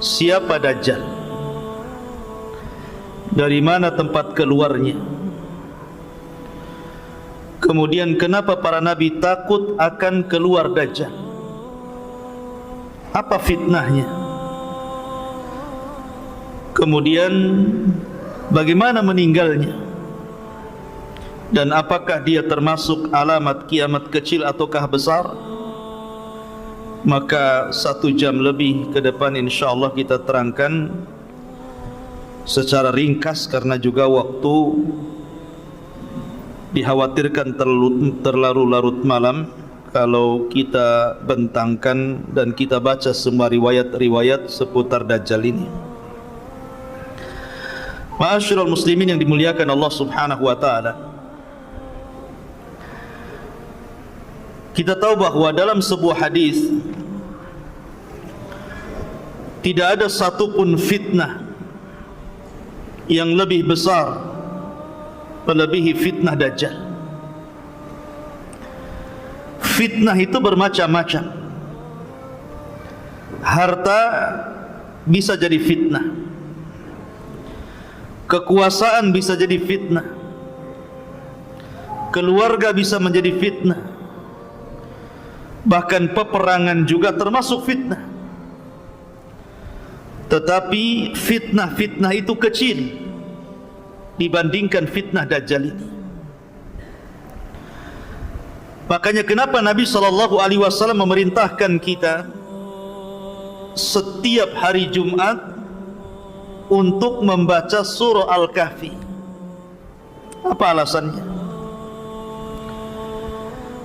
siapa Dajjal, dari mana tempat keluarnya, kemudian kenapa para nabi takut akan keluar Dajjal, apa fitnahnya, kemudian bagaimana meninggalnya, dan apakah dia termasuk alamat kiamat kecil ataukah besar. Maka 1 jam lebih ke depan insyaallah kita terangkan secara ringkas, karena juga waktu dikhawatirkan terlalu larut malam kalau kita bentangkan dan kita baca semua riwayat-riwayat seputar Dajjal ini. Ma'asyiral muslimin yang dimuliakan Allah Subhanahu wa taala, kita tahu bahwa dalam sebuah hadis tidak ada satupun fitnah yang lebih besar melebihi fitnah Dajjal. Fitnah itu bermacam-macam. Harta bisa jadi fitnah, kekuasaan bisa jadi fitnah, keluarga bisa menjadi fitnah, bahkan peperangan juga termasuk fitnah. Tetapi fitnah-fitnah itu kecil dibandingkan fitnah Dajjal ini. Makanya kenapa Nabi SAW memerintahkan kita setiap hari Jumat untuk membaca surah Al-Kahfi. Apa alasannya?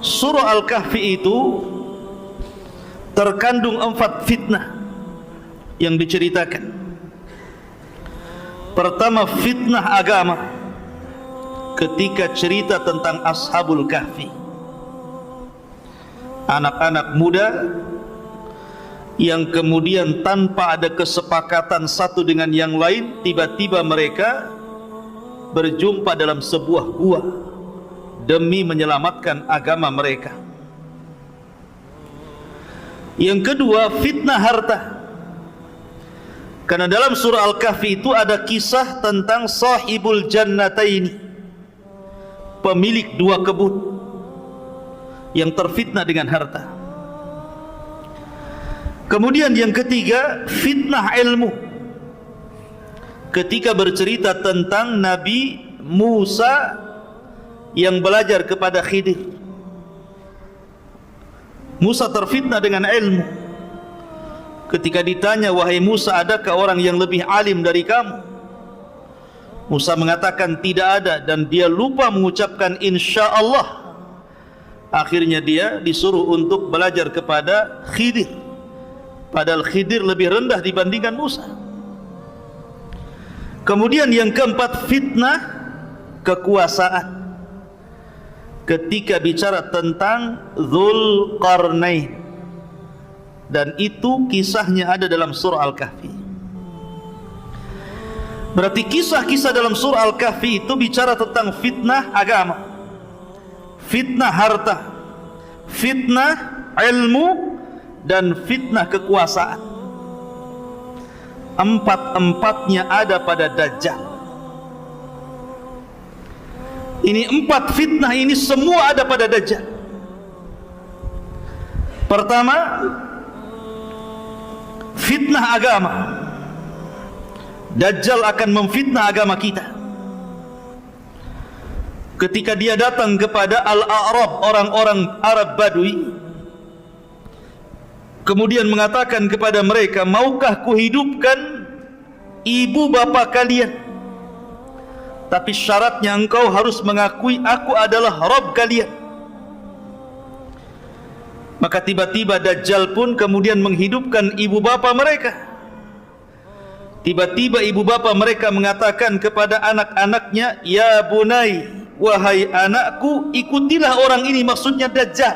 Surah Al-Kahfi itu terkandung 4 fitnah yang diceritakan. Pertama, fitnah agama ketika cerita tentang Ashabul Kahfi, anak-anak muda yang kemudian tanpa ada kesepakatan satu dengan yang lain, tiba-tiba mereka berjumpa dalam sebuah gua demi menyelamatkan agama mereka. Yang kedua, fitnah harta, karena dalam surah Al-Kahfi itu ada kisah tentang sahibul jannataini, pemilik 2 kebun yang terfitnah dengan harta. Kemudian yang ketiga, fitnah ilmu, ketika bercerita tentang Nabi Musa yang belajar kepada Khidir. Musa terfitnah dengan ilmu. Ketika ditanya, wahai Musa, adakah orang yang lebih alim dari kamu? Musa mengatakan tidak ada, dan dia lupa mengucapkan insyaallah. Akhirnya dia disuruh untuk belajar kepada Khidir, padahal Khidir lebih rendah dibandingkan Musa. Kemudian yang keempat, fitnah kekuasaan, ketika bicara tentang Dzulqarnain, dan itu kisahnya ada dalam surah Al-Kahfi. Berarti kisah-kisah dalam surah Al-Kahfi itu bicara tentang fitnah agama, fitnah harta, fitnah ilmu, dan fitnah kekuasaan. 4-empatnya ada pada Dajjal. Ini 4 fitnah ini semua ada pada Dajjal. Pertama, fitnah agama. Dajjal akan memfitnah agama kita. Ketika dia datang kepada Al-A'rab, orang-orang Arab Badui, kemudian mengatakan kepada mereka, maukah kuhidupkan ibu bapa kalian, tapi syaratnya engkau harus mengakui aku adalah Rabb kalian. Maka tiba-tiba Dajjal pun kemudian menghidupkan ibu bapa mereka. Tiba-tiba ibu bapa mereka mengatakan kepada anak-anaknya, ya bunai, wahai anakku, ikutilah orang ini, maksudnya Dajjal.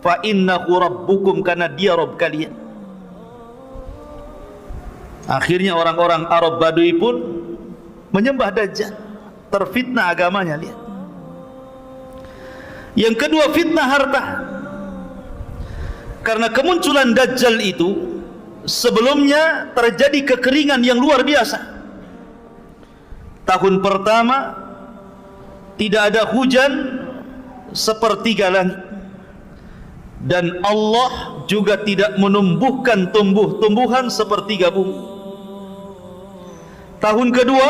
Fa innahu rabbukum, karena dia Rabb kalian. Akhirnya orang-orang Arab Badui pun menyembah Dajjal, terfitnah agamanya. Lihat. Yang kedua, fitnah harta. Karena kemunculan Dajjal itu sebelumnya terjadi kekeringan yang luar biasa. Tahun pertama tidak ada hujan sepertiga langit, dan Allah juga tidak menumbuhkan tumbuh-tumbuhan sepertiga bumi. Tahun kedua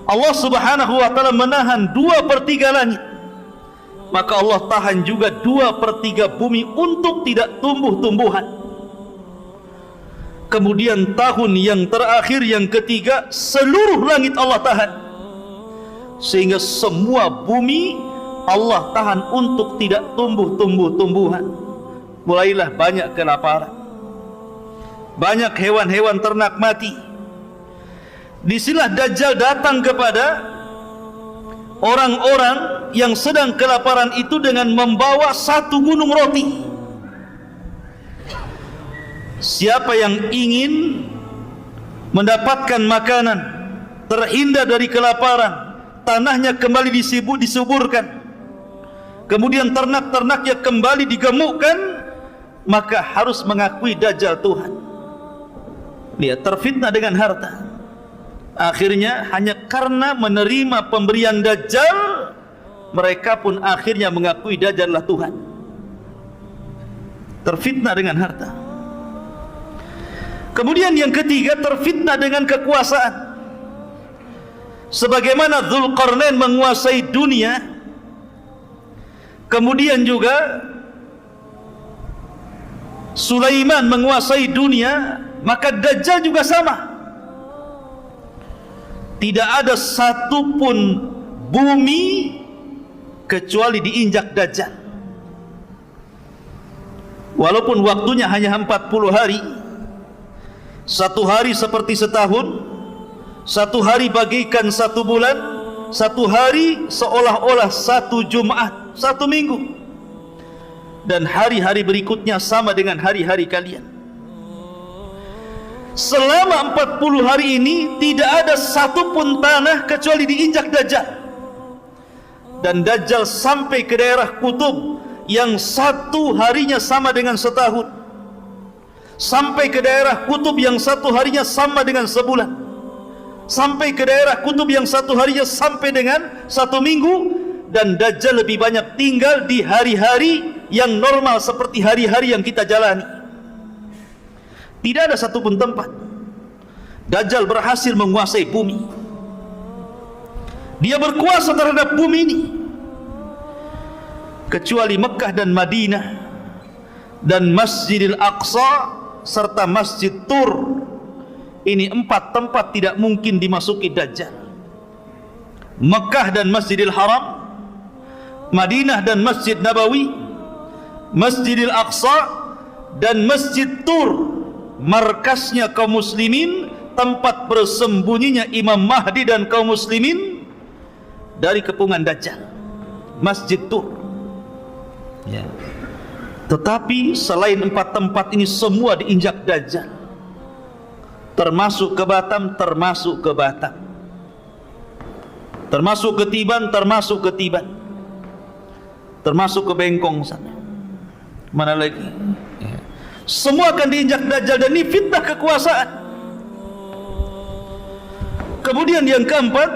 Allah subhanahu wa ta'ala menahan 2/3 langit, maka Allah tahan juga 2/3 bumi untuk tidak tumbuh-tumbuhan. Kemudian tahun yang terakhir, yang ketiga, seluruh langit Allah tahan, sehingga semua bumi Allah tahan untuk tidak tumbuhan. Mulailah banyak kelaparan, banyak hewan-hewan ternak mati. Disinilah Dajjal datang kepada orang-orang yang sedang kelaparan itu dengan membawa 1 gunung roti. Siapa yang ingin mendapatkan makanan, terhindar dari kelaparan, tanahnya kembali disuburkan, kemudian ternak-ternaknya kembali digemukkan, maka harus mengakui Dajjal Tuhan. Dia terfitnah dengan harta. Akhirnya hanya karena menerima pemberian Dajjal, mereka pun akhirnya mengakui Dajjal adalah Tuhan. Terfitnah dengan harta. Kemudian yang ketiga, terfitnah dengan kekuasaan. Sebagaimana Dzulqarnain menguasai dunia, kemudian juga Sulaiman menguasai dunia, maka Dajjal juga sama. Tidak ada satupun bumi kecuali diinjak Dajjal. Walaupun waktunya hanya 40 hari, 1 hari seperti setahun, 1 hari bagikan 1 bulan, 1 hari seolah-olah 1 Jumat, 1 minggu, dan hari-hari berikutnya sama dengan hari-hari kalian. Selama 40 hari ini tidak ada satupun tanah kecuali diinjak Dajjal. Dan Dajjal sampai ke daerah kutub yang 1 harinya sama dengan setahun, sampai ke daerah kutub yang 1 harinya sama dengan sebulan, sampai ke daerah kutub yang 1 harinya sampai dengan 1 minggu. Dan Dajjal lebih banyak tinggal di hari-hari yang normal seperti hari-hari yang kita jalani. Tidak ada satupun tempat Dajjal berhasil menguasai bumi. Dia berkuasa terhadap bumi ini, kecuali Mekah dan Madinah dan Masjidil Aqsa serta Masjid Tur. Ini 4 tempat tidak mungkin dimasuki Dajjal. Mekah dan Masjidil Haram, Madinah dan Masjid Nabawi, Masjidil Aqsa dan Masjid Tur, markasnya kaum muslimin, tempat bersembunyinya Imam Mahdi dan kaum muslimin dari kepungan Dajjal. Masjid Tur. Ya. Tetapi selain 4 tempat ini semua diinjak Dajjal, termasuk ke Batam, termasuk ke Batam, termasuk ke Tiban, termasuk ke Tiban, termasuk ke Bengkong sana. Mana lagi? Ya. Semua akan diinjak Dajjal, dan ini fitnah kekuasaan. Kemudian yang keempat,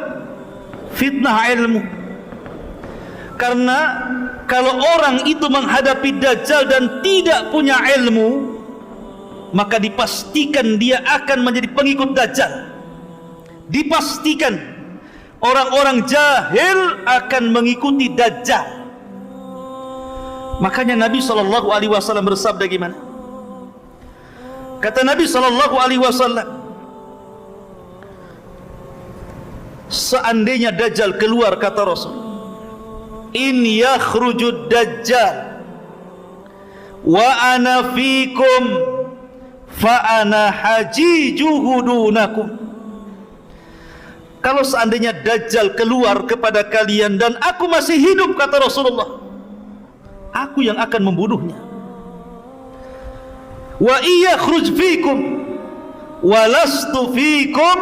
fitnah ilmu. Karena kalau orang itu menghadapi Dajjal dan tidak punya ilmu, maka dipastikan dia akan menjadi pengikut Dajjal. Dipastikan orang-orang jahil akan mengikuti Dajjal. Makanya Nabi SAW bersabda gimana? Kata Nabi SAW, seandainya Dajjal keluar, kata Rasul, in yakhrujud Dajjal wa ana fikum fa ana hajijuhu dunakum. Kalau seandainya Dajjal keluar kepada kalian dan aku masih hidup, kata Rasulullah, aku yang akan membunuhnya. Wa iyakhruj fikum wa lastu fikum,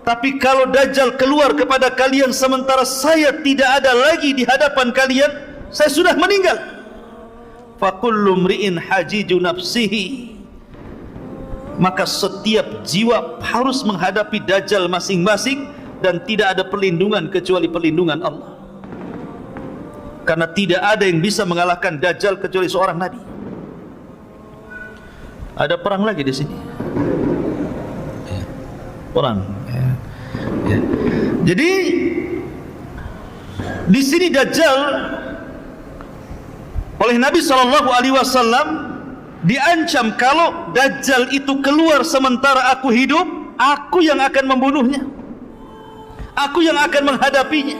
tapi kalau Dajjal keluar kepada kalian sementara saya tidak ada lagi di hadapan kalian, saya sudah meninggal, fa kullu mri'in hajiju nafsihi, maka setiap jiwa harus menghadapi Dajjal masing-masing, dan tidak ada perlindungan kecuali perlindungan Allah. Karena tidak ada yang bisa mengalahkan Dajjal kecuali seorang Nabi. Ada perang lagi di sini. Perang. Jadi di sini Dajjal oleh Nabi SAW diancam, kalau Dajjal itu keluar sementara aku hidup, aku yang akan membunuhnya, aku yang akan menghadapinya.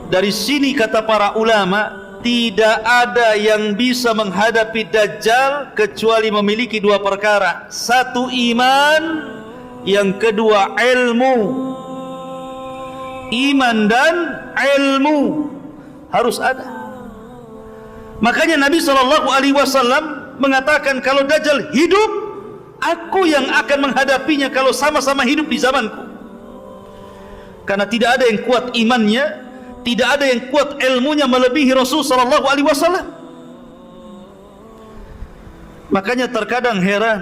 Dari sini kata para ulama, tidak ada yang bisa menghadapi Dajjal kecuali memiliki dua perkara: satu iman, yang kedua ilmu. Iman dan ilmu harus ada. Makanya Nabi SAW mengatakan, kalau Dajjal hidup, aku yang akan menghadapinya kalau sama-sama hidup di zamanku. Karena tidak ada yang kuat imannya, tidak ada yang kuat ilmunya melebihi Rasul SAW. Makanya terkadang heran,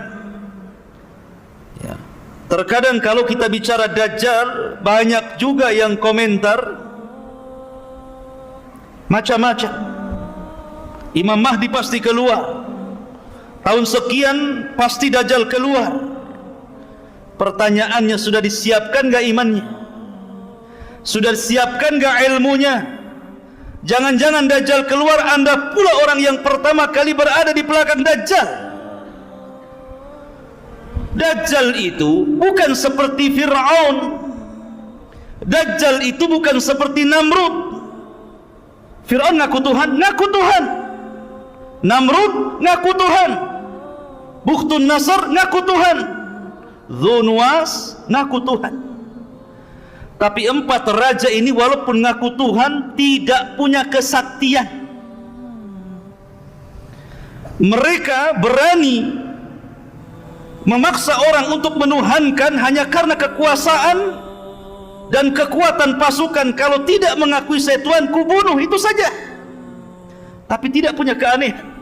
terkadang kalau kita bicara Dajjal, banyak juga yang komentar macam-macam. Imam Mahdi pasti keluar, tahun sekian pasti Dajjal keluar. Pertanyaannya, sudah disiapkan gak imannya? Sudah disiapkan gak ilmunya? Jangan-jangan Dajjal keluar, Anda pula orang yang pertama kali berada di belakang Dajjal. Dajjal itu bukan seperti Fir'aun. Dajjal itu bukan seperti Namrud. Fir'aun ngaku Tuhan, ngaku Tuhan. Namrud ngaku Tuhan. Bukhtun Nasr ngaku Tuhan. Dzunwas ngaku Tuhan. Tapi empat raja ini walaupun ngaku Tuhan, tidak punya kesaktian. Mereka berani memaksa orang untuk menuhankan hanya karena kekuasaan dan kekuatan pasukan. Kalau tidak mengakui saya Tuhan, ku bunuh, itu saja. Tapi tidak punya keanehan.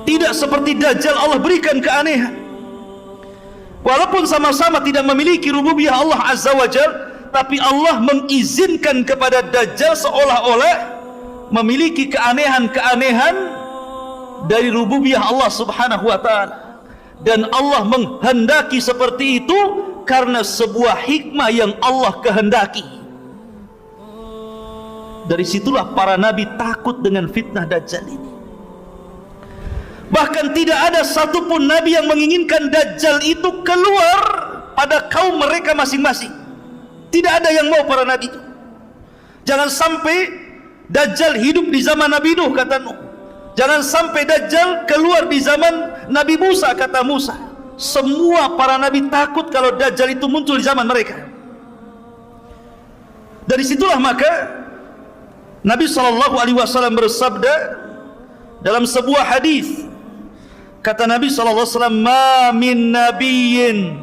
Tidak seperti Dajjal, Allah berikan keanehan. Walaupun sama-sama tidak memiliki rububiyah Allah Azza wa Jal, tapi Allah mengizinkan kepada Dajjal seolah-olah memiliki keanehan-keanehan dari rububiyah Allah Subhanahu wa ta'ala. Dan Allah menghendaki seperti itu karena sebuah hikmah yang Allah kehendaki. Dari situlah para nabi takut dengan fitnah Dajjal ini. Bahkan tidak ada satupun nabi yang menginginkan Dajjal itu keluar pada kaum mereka masing-masing. Tidak ada yang mau para nabi itu. Jangan sampai Dajjal hidup di zaman Nabi Nuh, kata Nuh. Jangan sampai Dajjal keluar di zaman Nabi Musa, kata Musa. Semua para nabi takut kalau Dajjal itu muncul di zaman mereka. Dari situlah maka Nabi SAW bersabda dalam sebuah hadis, kata Nabi SAW, "Ma min nabiyyin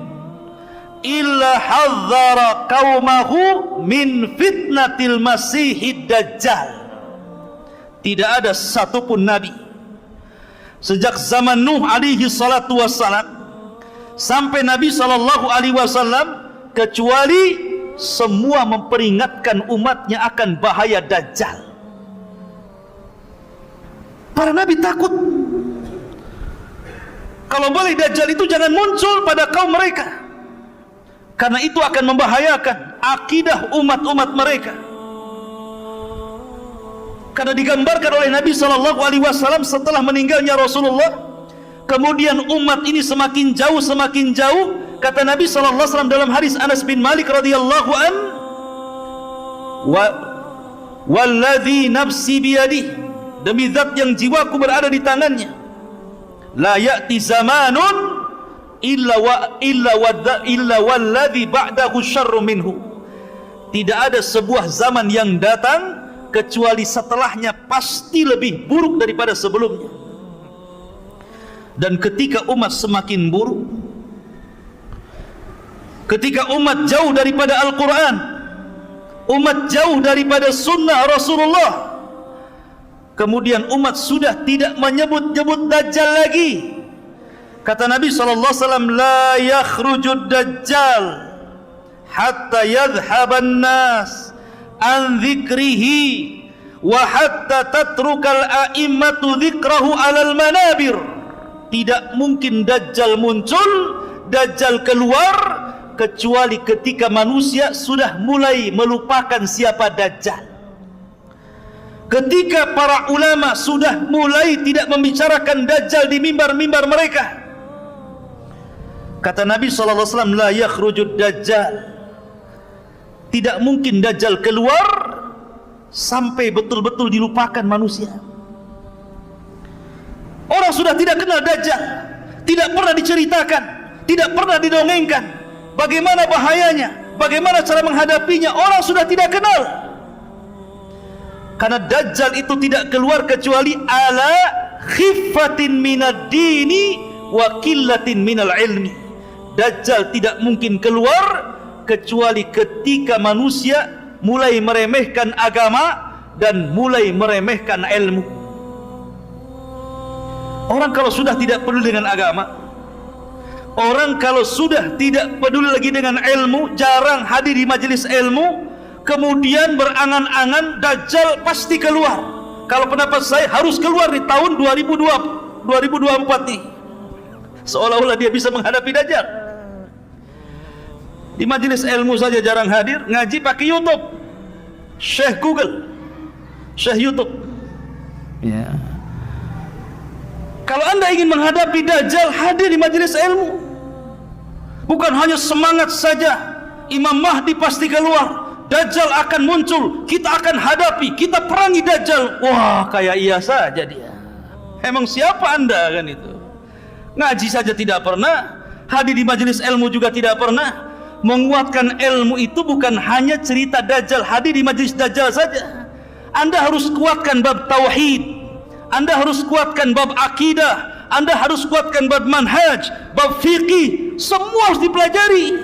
illa hadzara qaumahu min fitnatil masihid dajjal." Tidak ada satupun nabi sejak zaman Nuh alaihi salatu wassalam sampai Nabi SAW kecuali semua memperingatkan umatnya akan bahaya Dajjal. Para nabi takut, kalau boleh Dajjal itu jangan muncul pada kaum mereka, karena itu akan membahayakan akidah umat-umat mereka. Karena digambarkan oleh Nabi SAW setelah meninggalnya Rasulullah, kemudian umat ini semakin jauh, semakin jauh. Kata Nabi SAW dalam hadis Anas bin Malik radhiyallahu an, "Walladzi nafsi biyadihi, demi zat yang jiwaku berada di tangannya, la ya'ti zamanun illa walladzi ba'dahu syarrun minhu." Tidak ada sebuah zaman yang datang kecuali setelahnya pasti lebih buruk daripada sebelumnya. Dan ketika umat semakin buruk, ketika umat jauh daripada Al-Quran, umat jauh daripada sunnah Rasulullah, kemudian umat sudah tidak menyebut-nyebut Dajjal lagi, Kata Nabi SAW, la yakhrujud dajjal hatta yadhhaban nas an dhikrihi wa hatta tatrukal a'immatu dhikrahu alal manabir. Tidak mungkin dajjal muncul, dajjal keluar, kecuali ketika manusia sudah mulai melupakan siapa dajjal. Ketika para ulama sudah mulai tidak membicarakan dajjal di mimbar-mimbar mereka. Kata Nabi SAW, la yakhrujud dajjal. Tidak mungkin dajjal keluar sampai betul-betul dilupakan manusia. Orang sudah tidak kenal dajjal, tidak pernah diceritakan, tidak pernah didongengkan bagaimana bahayanya, bagaimana cara menghadapinya. Orang sudah tidak kenal. Karena dajjal itu tidak keluar kecuali ala khiffatin minad dini wa qillatin minal ilmi. Dajjal tidak mungkin keluar kecuali ketika manusia mulai meremehkan agama dan mulai meremehkan ilmu. Orang kalau sudah tidak peduli dengan agama, orang kalau sudah tidak peduli lagi dengan ilmu, jarang hadir di majelis ilmu, kemudian berangan-angan dajjal pasti keluar. Kalau pendapat saya harus keluar di tahun 2024 nih. Seolah-olah dia bisa menghadapi dajjal. Di majelis ilmu saja jarang hadir, ngaji pakai YouTube. Syekh Google, Syekh YouTube. Ya. Kalau Anda ingin menghadapi dajjal, hadir di majelis ilmu. Bukan hanya semangat saja, Imam Mahdi pasti keluar, dajjal akan muncul, kita akan hadapi, kita perangi dajjal. Wah, kayak iya saja dia. Emang siapa Anda kan itu? Ngaji saja tidak pernah, hadir di majelis ilmu juga tidak pernah. Menguatkan ilmu itu bukan hanya cerita dajjal, hadir di majelis dajjal saja. Anda harus kuatkan bab tauhid, Anda harus kuatkan bab akidah, Anda harus kuatkan bab manhaj, bab fikih, semua harus dipelajari.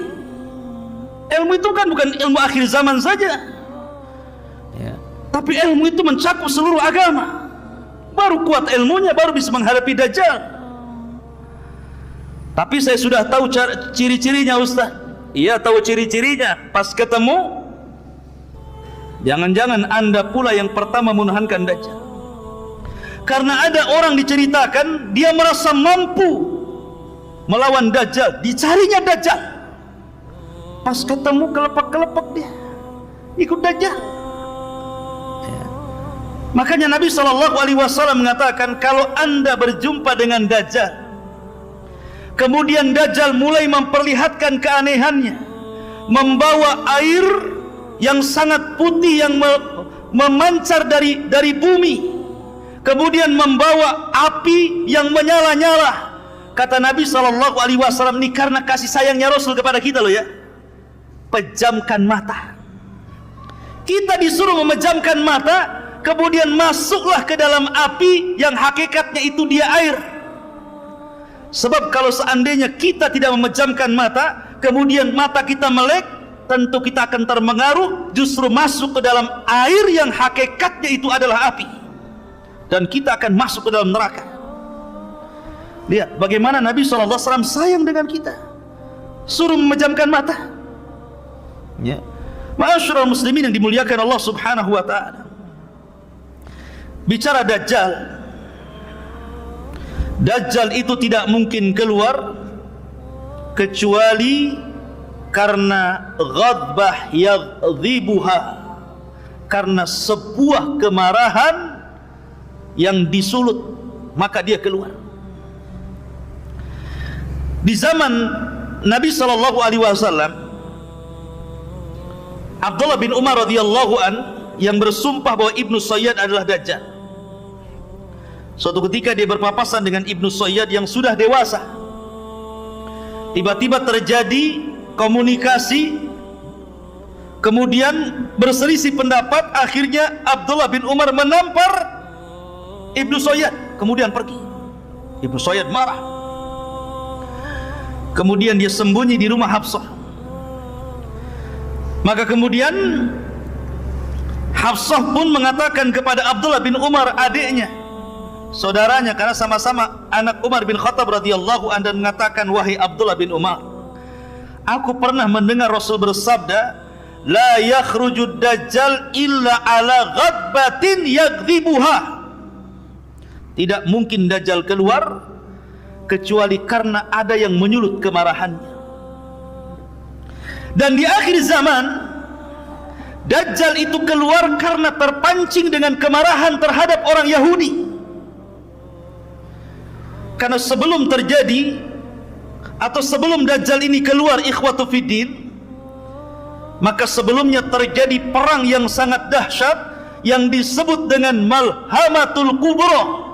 Ilmu itu kan bukan ilmu akhir zaman saja ya. Tapi ilmu itu mencakup seluruh agama. Baru kuat ilmunya, baru bisa menghadapi dajjal. Tapi saya sudah tahu ciri-cirinya Ustaz. Iya, tahu ciri-cirinya. Pas ketemu, jangan-jangan Anda pula yang pertama menuhankan dajjal. Karena ada orang diceritakan dia merasa mampu melawan dajjal, dicarinya dajjal. Pas ketemu kelepek-kelepek dia ikut dajjal ya. Makanya Nabi SAW mengatakan, kalau Anda berjumpa dengan dajjal, kemudian dajjal mulai memperlihatkan keanehannya, membawa air yang sangat putih yang memancar dari bumi, kemudian membawa api yang menyala-nyala. Kata Nabi SAW, ini karena kasih sayangnya Rasul kepada kita loh ya. Pejamkan mata. Kita disuruh memejamkan mata, kemudian masuklah ke dalam api yang hakikatnya itu dia air. Sebab kalau seandainya kita tidak memejamkan mata, kemudian mata kita melek, tentu kita akan terpengaruh, justru masuk ke dalam air yang hakikatnya itu adalah api, dan kita akan masuk ke dalam neraka. Lihat bagaimana Nabi SAW sayang dengan kita, suruh memejamkan mata ya. Ma'asyiral muslimin yang dimuliakan Allah Subhanahu wa ta'ala. Bicara dajjal, dajjal itu tidak mungkin keluar kecuali karena ghadbah yaghdhibuha, karena sebuah kemarahan yang disulut, maka dia keluar. Di zaman Nabi SAW, Abdullah bin Umar radhiyallahu an yang bersumpah bahwa Ibnu Sayyad adalah dajjal. Suatu ketika dia berpapasan dengan Ibnu Sayyad yang sudah dewasa. Tiba-tiba terjadi komunikasi, kemudian berselisih pendapat. Akhirnya Abdullah bin Umar menampar Ibnu Sayyad, kemudian pergi. Ibnu Sayyad marah, kemudian dia sembunyi di rumah Hafsah. Maka kemudian Hafsah pun mengatakan kepada Abdullah bin Umar, adiknya, saudaranya karena sama-sama anak Umar bin Khattab radhiyallahu anhu, dan mengatakan, wahai Abdullah bin Umar, aku pernah mendengar Rasul bersabda, la yakhrujud dajjal illa ala ghadbatin yaghdhibuha. Tidak mungkin dajjal keluar kecuali karena ada yang menyulut kemarahannya. Dan di akhir zaman dajjal itu keluar karena terpancing dengan kemarahan terhadap orang Yahudi. Karena sebelum terjadi atau sebelum dajjal ini keluar, ikhwatu fiddin, maka sebelumnya terjadi perang yang sangat dahsyat yang disebut dengan Malhamatul Kubra,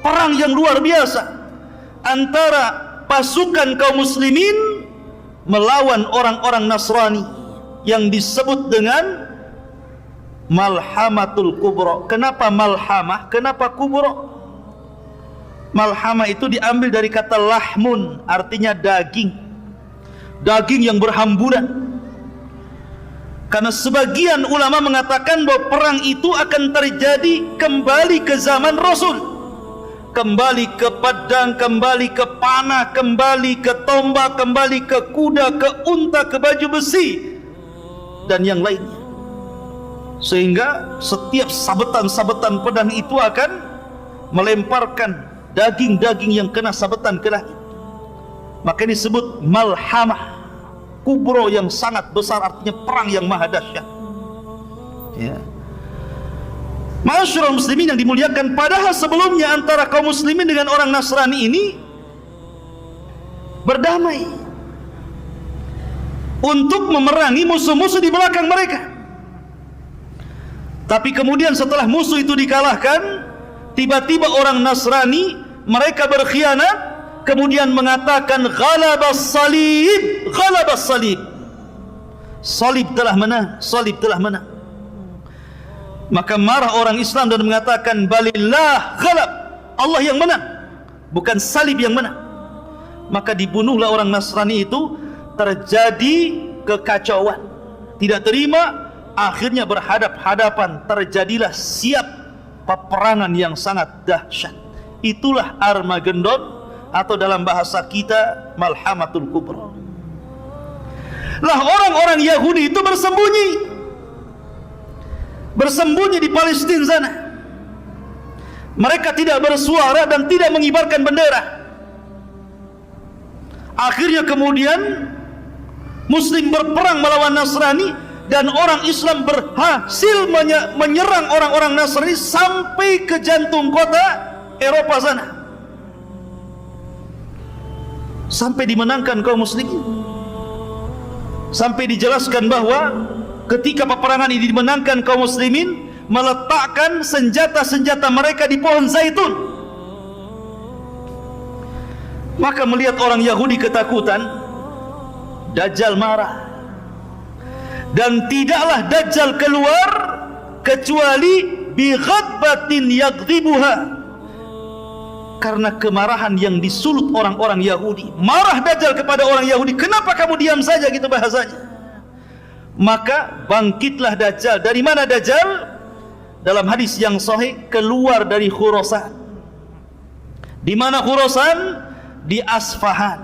perang yang luar biasa antara pasukan kaum muslimin melawan orang-orang Nasrani yang disebut dengan Malhamatul Kubra. Kenapa malhamah? Kenapa kubra? Malhamah itu diambil dari kata lahmun, artinya daging, daging yang berhamburan. Karena sebagian ulama mengatakan bahwa perang itu akan terjadi kembali ke zaman Rasul, kembali ke pedang, kembali ke panah, kembali ke tombak, kembali ke kuda, ke unta, ke baju besi dan yang lainnya. Sehingga setiap sabetan-sabetan pedang itu akan melemparkan daging-daging yang kena sabetan ke langit. Maka ini disebut malhamah kubro, yang sangat besar, artinya perang yang maha dahsyat. Ya. Ma'asyiral muslimin yang dimuliakan, padahal sebelumnya antara kaum muslimin dengan orang Nasrani ini berdamai untuk memerangi musuh-musuh di belakang mereka. Tapi kemudian setelah musuh itu dikalahkan, tiba-tiba orang Nasrani mereka berkhianat, kemudian mengatakan ghalabas salib, ghalabas salib, salib telah menang, salib telah menang. Maka marah orang Islam dan mengatakan balillah ghalab, Allah yang menang, bukan salib yang menang. Maka dibunuhlah orang Nasrani itu. Terjadi kekacauan, tidak terima, akhirnya berhadap-hadapan, terjadilah siap peperangan yang sangat dahsyat. Itulah Armageddon, atau dalam bahasa kita Malhamatul Kubra. Lah orang-orang Yahudi itu bersembunyi di Palestina sana. Mereka tidak bersuara dan tidak mengibarkan bendera. Akhirnya kemudian Muslim berperang melawan Nasrani, dan orang Islam berhasil menyerang orang-orang Nasrani sampai ke jantung kota Eropa sana, sampai dimenangkan kaum muslimin. Sampai dijelaskan bahwa ketika peperangan ini dimenangkan, kaum muslimin meletakkan senjata-senjata mereka di pohon zaitun. Maka melihat orang Yahudi ketakutan, Dajjal marah, dan tidaklah Dajjal keluar kecuali bi ghadbatin yaghdhibuha, karena kemarahan yang disulut orang-orang Yahudi. Marah Dajjal kepada orang Yahudi, kenapa kamu diam saja, gitu bahasanya. Maka bangkitlah Dajjal. Dari mana Dajjal? Dalam hadis yang sahih, keluar dari Khurasan. Di mana Khurasan? Di Asfahan.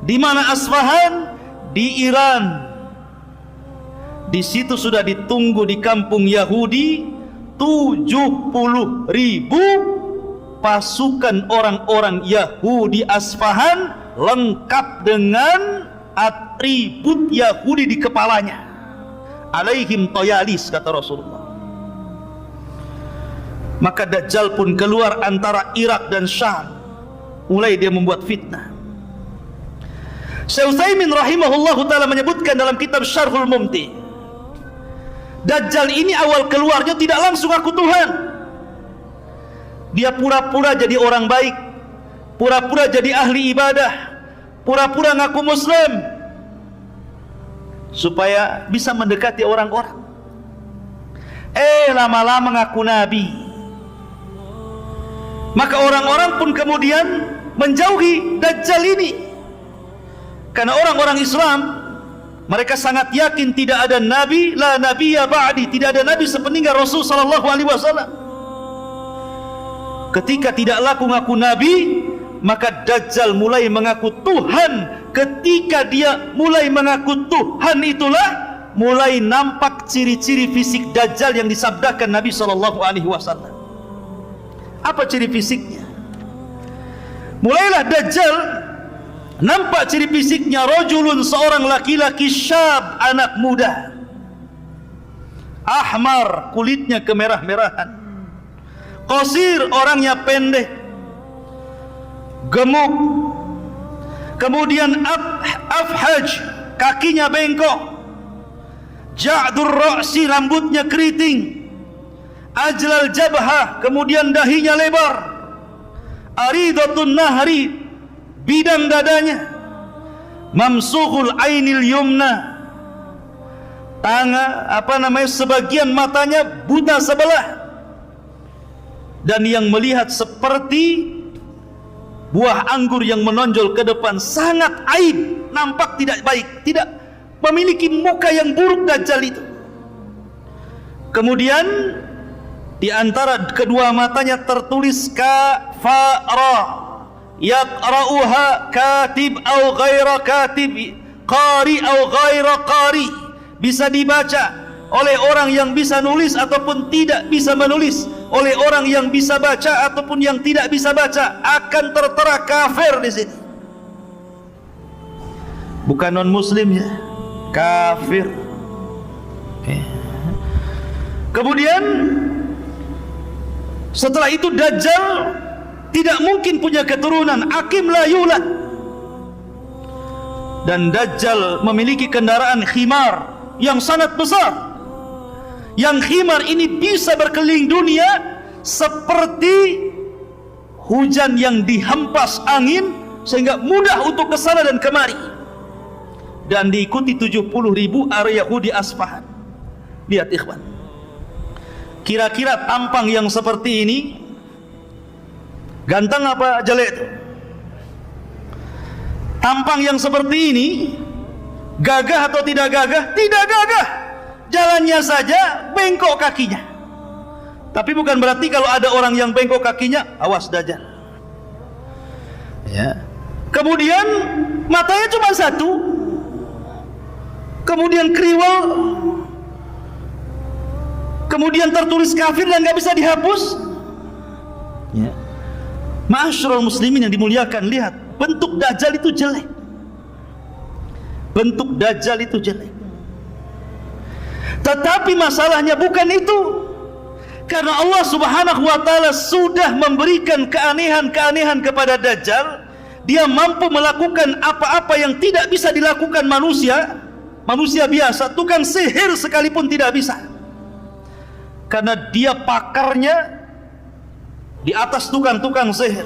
Di mana Asfahan? Di Iran. Di situ sudah ditunggu di kampung Yahudi 70.000 pasukan orang-orang Yahudi Asfahan, lengkap dengan atribut Yahudi di kepalanya. Alaihim toyalis, kata Rasulullah. Maka Dajjal pun keluar antara Irak dan Syam. Mulai dia membuat fitnah. Syekh Utsaimin rahimahullahu ta'ala menyebutkan dalam kitab Syarhul Mumti, Dajjal ini awal keluarnya tidak langsung aku Tuhan. Dia pura-pura jadi orang baik, pura-pura jadi ahli ibadah, pura-pura ngaku Muslim, supaya bisa mendekati orang-orang. Lama-lama ngaku Nabi. Maka orang-orang pun kemudian menjauhi Dajjal ini. Karena orang-orang Islam, mereka sangat yakin tidak ada nabi, la nabiyya ba'di, tidak ada nabi sepeninggal Rasul sallallahu alaihi wasallam. Ketika tidak laku ngaku nabi, maka Dajjal mulai mengaku Tuhan. Ketika dia mulai mengaku Tuhan, itulah mulai nampak ciri-ciri fisik Dajjal yang disabdakan Nabi SAW. Apa ciri fisiknya? Mulailah Dajjal nampak ciri fisiknya, rajulun, seorang laki-laki, syab, anak muda, ahmar, kulitnya kemerah-merahan, qasir, orangnya pendek, gemuk, kemudian afhaj, kakinya bengkok, ja'dur ra'si, rambutnya keriting, ajlal jabhah, kemudian dahinya lebar, aridatun nahri, bidang dadanya, mamsuhul ainil yumna, sebagian matanya buta sebelah, dan yang melihat seperti buah anggur yang menonjol ke depan, sangat aib, nampak tidak baik, tidak memiliki muka yang buruk Dajjal itu. Kemudian di antara kedua matanya tertulis kafara, yaqra'uha katib au ghaira katib, qari au ghaira qari, bisa dibaca oleh orang yang bisa nulis ataupun tidak bisa menulis, oleh orang yang bisa baca ataupun yang tidak bisa baca, akan tertera kafir di sini. Bukan non muslim ya, kafir. Kemudian setelah itu Dajjal tidak mungkin punya keturunan, akim la yulad. Dan Dajjal memiliki kendaraan khimar yang sangat besar. Yang khimar ini bisa berkeliling dunia seperti hujan yang dihempas angin, sehingga mudah untuk kesana dan kemari. Dan diikuti 70.000 area Yahudi Asfahan. Lihat ikhwan, kira-kira tampang yang seperti ini ganteng apa jelek itu? Tampang yang seperti ini gagah atau tidak gagah? Tidak gagah. Jalannya saja bengkok kakinya. Tapi bukan berarti kalau ada orang yang bengkok kakinya, awas Dajjal. Ya. Kemudian matanya cuma satu. Kemudian kriwel. Kemudian tertulis kafir dan nggak bisa dihapus. Ya. Ma'asyiral muslimin yang dimuliakan, lihat, bentuk Dajjal itu jelek. Bentuk Dajjal itu jelek. Tetapi masalahnya bukan itu. Karena Allah Subhanahu wa ta'ala sudah memberikan keanehan-keanehan kepada Dajjal. Dia mampu melakukan apa-apa yang tidak bisa dilakukan manusia. Manusia biasa, tukang sihir sekalipun tidak bisa. Karena dia pakarnya di atas tukang-tukang sihir.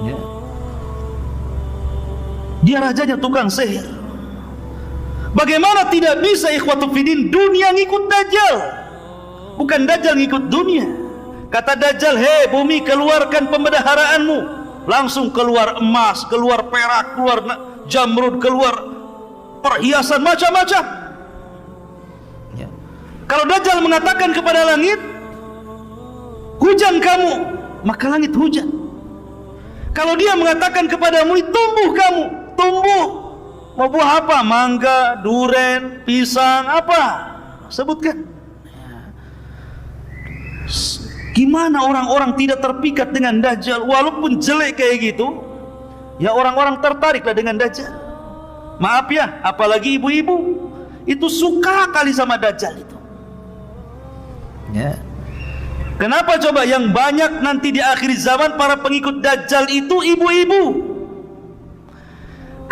Ya. Dia rajanya tukang sihir. Bagaimana tidak bisa ikhwatu fiddin, dunia ngikut Dajjal, bukan Dajjal ngikut dunia. Kata Dajjal, hei bumi, keluarkan pembendaharaanmu. Langsung keluar emas, keluar perak, keluar jamrud, keluar perhiasan macam-macam. Ya. Kalau Dajjal mengatakan kepada langit, hujan kamu, maka langit hujan. Kalau dia mengatakan kepadamu, tumbuh kamu, tumbuh. Mau buah apa? Mangga, duren, pisang, apa? Sebutkan. Gimana orang-orang tidak terpikat dengan Dajjal? Walaupun jelek kayak gitu, ya orang-orang tertariklah dengan Dajjal. Maaf ya, apalagi ibu-ibu, itu suka kali sama Dajjal itu. Ya. Kenapa coba yang banyak nanti di akhir zaman para pengikut Dajjal itu ibu-ibu?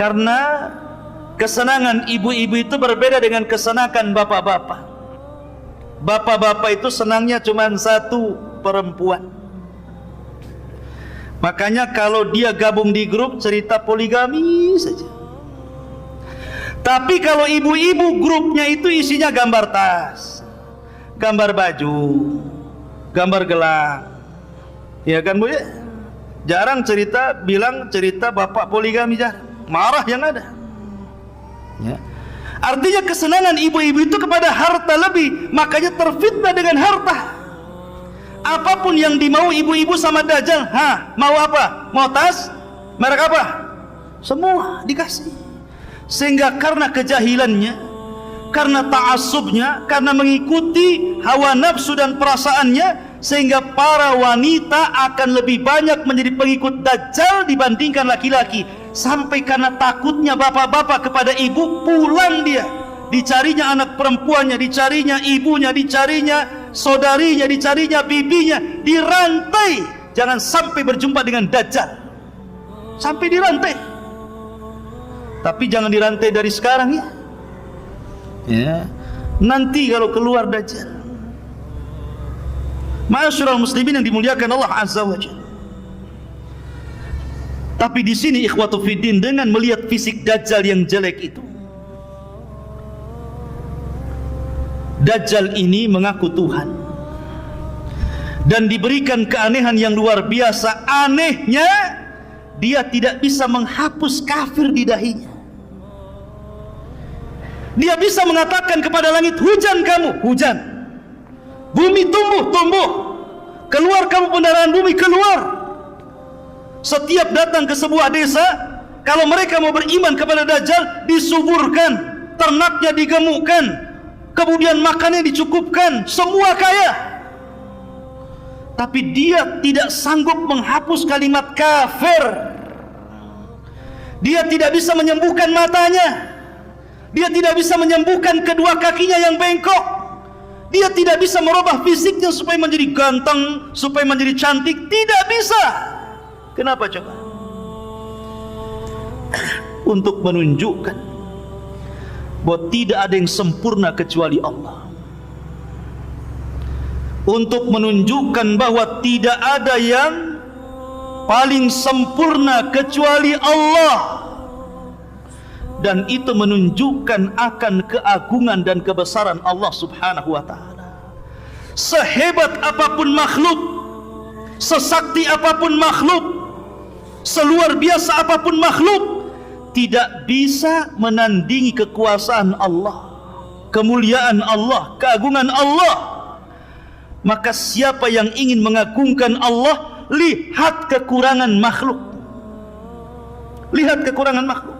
Karena kesenangan ibu-ibu itu berbeda dengan kesenangan bapak-bapak. Bapak-bapak itu senangnya cuma satu, perempuan. Makanya kalau dia gabung di grup cerita poligami saja. Tapi kalau ibu-ibu grupnya itu isinya gambar tas, gambar baju, gambar gelang. Ya kan Bu ya? Jarang bilang cerita bapak poligami, jarang. Marah yang ada. Ya. Artinya kesenangan ibu-ibu itu kepada harta lebih, makanya terfitnah dengan harta. Apapun yang dimau ibu-ibu sama Dajjal, mau apa? Mau tas? Merek apa? Semua dikasih. Sehingga karena kejahilannya, karena ta'assubnya, karena mengikuti hawa nafsu dan perasaannya, sehingga para wanita akan lebih banyak menjadi pengikut Dajjal dibandingkan laki-laki. Sampai karena takutnya bapak-bapak kepada ibu, pulang dia, dicarinya anak perempuannya, dicarinya ibunya, dicarinya saudarinya, dicarinya bibinya, dirantai, jangan sampai berjumpa dengan Dajjal, sampai dirantai. Tapi jangan dirantai dari sekarang ya, nanti kalau keluar Dajjal. Ma'asyiral muslimin yang dimuliakan Allah Azza wa Jalla. Tapi di sini ikhwatu fiddin, dengan melihat fisik Dajjal yang jelek itu, Dajjal ini mengaku Tuhan dan diberikan keanehan yang luar biasa. Anehnya, dia tidak bisa menghapus kafir di dahinya. Dia bisa mengatakan kepada langit, hujan kamu, hujan. Bumi tumbuh, tumbuh. Keluar kamu pendaraan bumi, keluar. Setiap datang ke sebuah desa, kalau mereka mau beriman kepada Dajjal, disuburkan, ternaknya digemukkan, kemudian makannya dicukupkan, semua kaya. Tapi dia tidak sanggup menghapus kalimat kafir. Dia tidak bisa menyembuhkan matanya. Dia tidak bisa menyembuhkan kedua kakinya yang bengkok. Dia tidak bisa merubah fisiknya supaya menjadi ganteng, supaya menjadi cantik. Tidak bisa. Kenapa coba? Untuk menunjukkan bahwa tidak ada yang sempurna kecuali Allah. Untuk menunjukkan bahwa tidak ada yang paling sempurna kecuali Allah. Dan itu menunjukkan akan keagungan dan kebesaran Allah Subhanahu wa ta'ala. Sehebat apapun makhluk, sesakti apapun makhluk, seluar biasa apapun makhluk, tidak bisa menandingi kekuasaan Allah, kemuliaan Allah, keagungan Allah. Maka siapa yang ingin mengagungkan Allah, lihat kekurangan makhluk. Lihat kekurangan makhluk.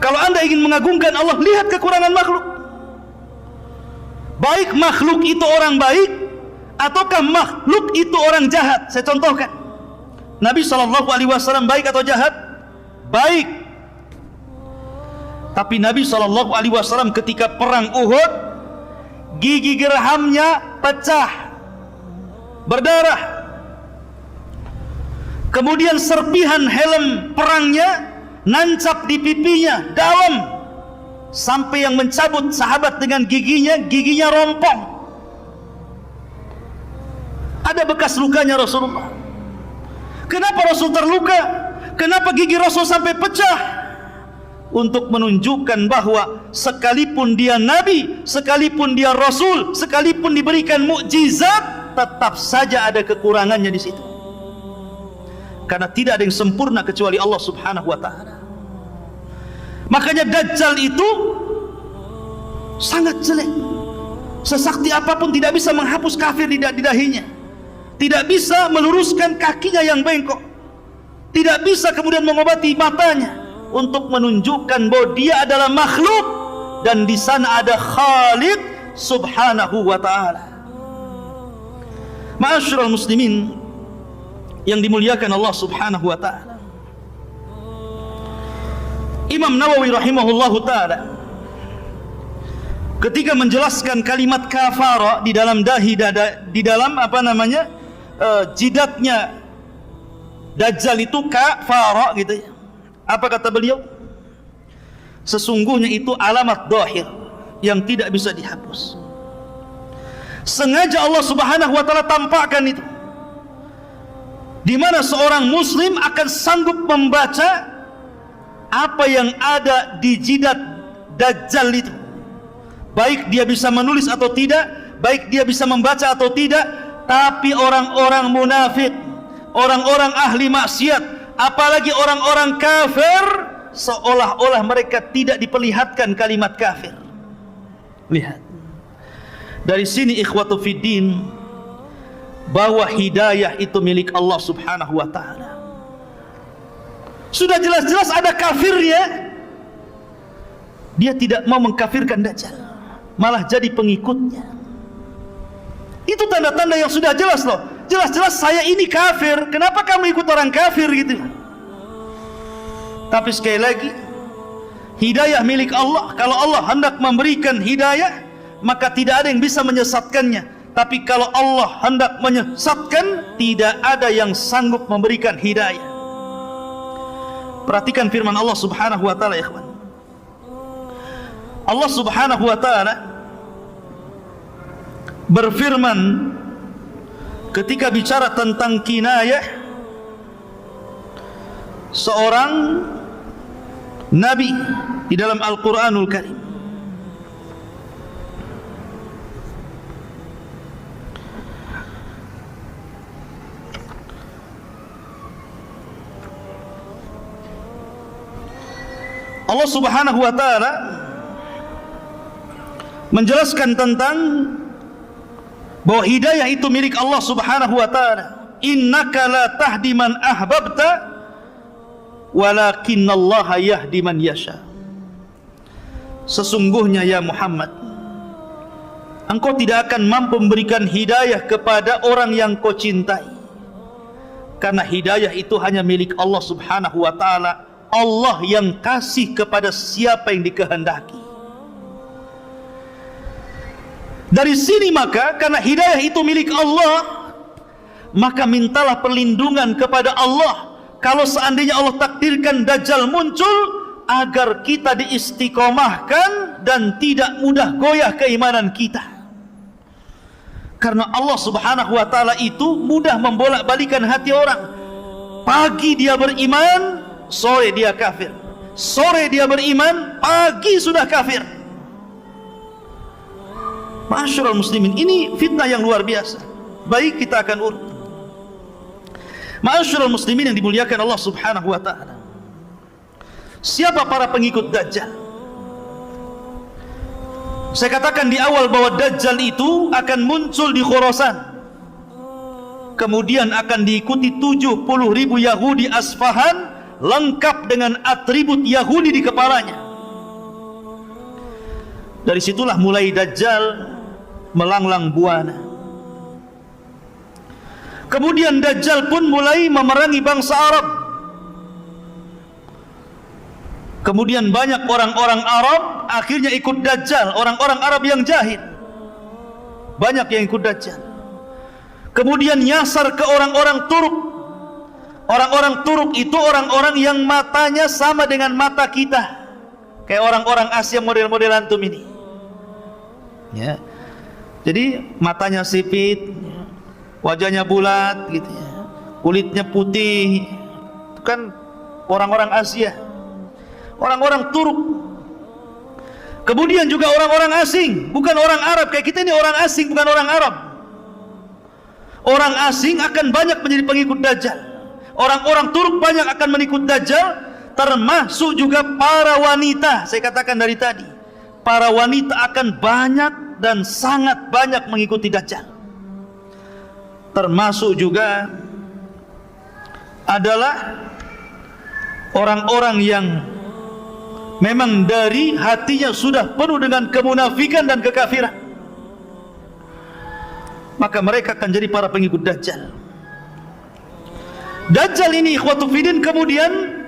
Kalau anda ingin mengagungkan Allah, lihat kekurangan makhluk. Baik makhluk itu orang baik, ataukah makhluk itu orang jahat? Saya contohkan. Nabi SAW baik atau jahat? Baik. Tapi Nabi SAW ketika perang Uhud, gigi gerhamnya pecah, berdarah. Kemudian serpihan helm perangnya nancap di pipinya dalam, sampai yang mencabut sahabat dengan giginya rompong. Ada bekas lukanya Rasulullah. Kenapa Rasul terluka? Kenapa gigi Rasul sampai pecah? Untuk menunjukkan bahwa sekalipun dia Nabi, sekalipun dia Rasul, sekalipun diberikan mukjizat, tetap saja ada kekurangannya di situ. Karena tidak ada yang sempurna kecuali Allah Subhanahu wa ta'ala. Makanya Dajjal itu sangat jelek. Sesakti apapun tidak bisa menghapus kafir di dahinya. Tidak bisa meluruskan kakinya yang bengkok. Tidak bisa kemudian mengobati matanya, untuk menunjukkan bahwa dia adalah makhluk dan di sana ada Khaliq Subhanahu wa ta'ala. Ma'asyiral muslimin yang dimuliakan Allah Subhanahu wa ta'ala, Imam Nawawi rahimahullahu ta'ala ketika menjelaskan kalimat kafara di dalam di dalam jidatnya Dajjal itu kafara gitu ya. Apa kata beliau? Sesungguhnya itu alamat dhahir yang tidak bisa dihapus. Sengaja Allah Subhanahu wa ta'ala tampakkan itu, di mana seorang muslim akan sanggup membaca apa yang ada di jidat Dajjal itu. Baik dia bisa menulis atau tidak, baik dia bisa membaca atau tidak. Tapi orang-orang munafik, orang-orang ahli maksiat, apalagi orang-orang kafir, seolah-olah mereka tidak diperlihatkan kalimat kafir. Lihat. Dari sini ikhwatu fiddin, bahwa hidayah itu milik Allah Subhanahu wa ta'ala. Sudah jelas-jelas ada kafirnya, dia tidak mau mengkafirkan Dajjal, malah jadi pengikutnya. Itu tanda-tanda yang sudah jelas loh. Jelas-jelas saya ini kafir, kenapa kamu ikut orang kafir gitu. Tapi sekali lagi, hidayah milik Allah. Kalau Allah hendak memberikan hidayah, maka tidak ada yang bisa menyesatkannya. Tapi kalau Allah hendak menyesatkan, tidak ada yang sanggup memberikan hidayah. Perhatikan firman Allah Subhanahu wa ta'ala, ikhwan. Allah Subhanahu wa ta'ala berfirman ketika bicara tentang kinayah seorang nabi di dalam Al-Quranul Karim. Allah Subhanahu wa ta'ala menjelaskan tentang bahwa hidayah itu milik Allah Subhanahu wa ta'ala. Innaka la tahdi man ahbabta walakinallaha yahdi man yasha. Sesungguhnya ya Muhammad, engkau tidak akan mampu memberikan hidayah kepada orang yang kau cintai, karena hidayah itu hanya milik Allah Subhanahu wa ta'ala. Allah yang kasih kepada siapa yang dikehendaki. Dari sini maka, karena hidayah itu milik Allah, maka mintalah perlindungan kepada Allah. Kalau seandainya Allah takdirkan Dajjal muncul, agar kita diistiqomahkan dan tidak mudah goyah keimanan kita. Karena Allah Subhanahu wa ta'ala itu mudah membolak-balikan hati orang. Pagi dia beriman, sore dia kafir. Sore dia beriman, pagi sudah kafir. Ma'asyiral muslimin, ini fitnah yang luar biasa. Baik, kita akan urut. Ma'asyiral muslimin yang dimuliakan Allah Subhanahu wa ta'ala, siapa para pengikut Dajjal? Saya katakan di awal bahwa Dajjal itu akan muncul di Khurasan, kemudian akan diikuti 70.000 Yahudi Asfahan, lengkap dengan atribut Yahudi di kepalanya. Dari situlah mulai Dajjal melanglang buana. Kemudian Dajjal pun mulai memerangi bangsa Arab. Kemudian banyak orang-orang Arab akhirnya ikut Dajjal, orang-orang Arab yang jahil. Banyak yang ikut Dajjal. Kemudian nyasar ke orang-orang Turk. Orang-orang Turk itu orang-orang yang matanya sama dengan mata kita, kayak orang-orang Asia model-model antum ini. Ya. Jadi matanya sipit, wajahnya bulat gitu ya, kulitnya putih. Itu kan orang-orang Asia, orang-orang Turk. Kemudian juga orang-orang asing, bukan orang Arab kayak kita ini, orang asing bukan orang Arab. Orang asing akan banyak menjadi pengikut Dajjal. Orang-orang Turk banyak akan mengikut Dajjal, termasuk juga para wanita. Saya katakan dari tadi, para wanita akan banyak dan sangat banyak mengikuti Dajjal. Termasuk juga adalah orang-orang yang memang dari hatinya sudah penuh dengan kemunafikan dan kekafiran, maka mereka akan jadi para pengikut Dajjal. Dajjal ini ikhwatu fiddin kemudian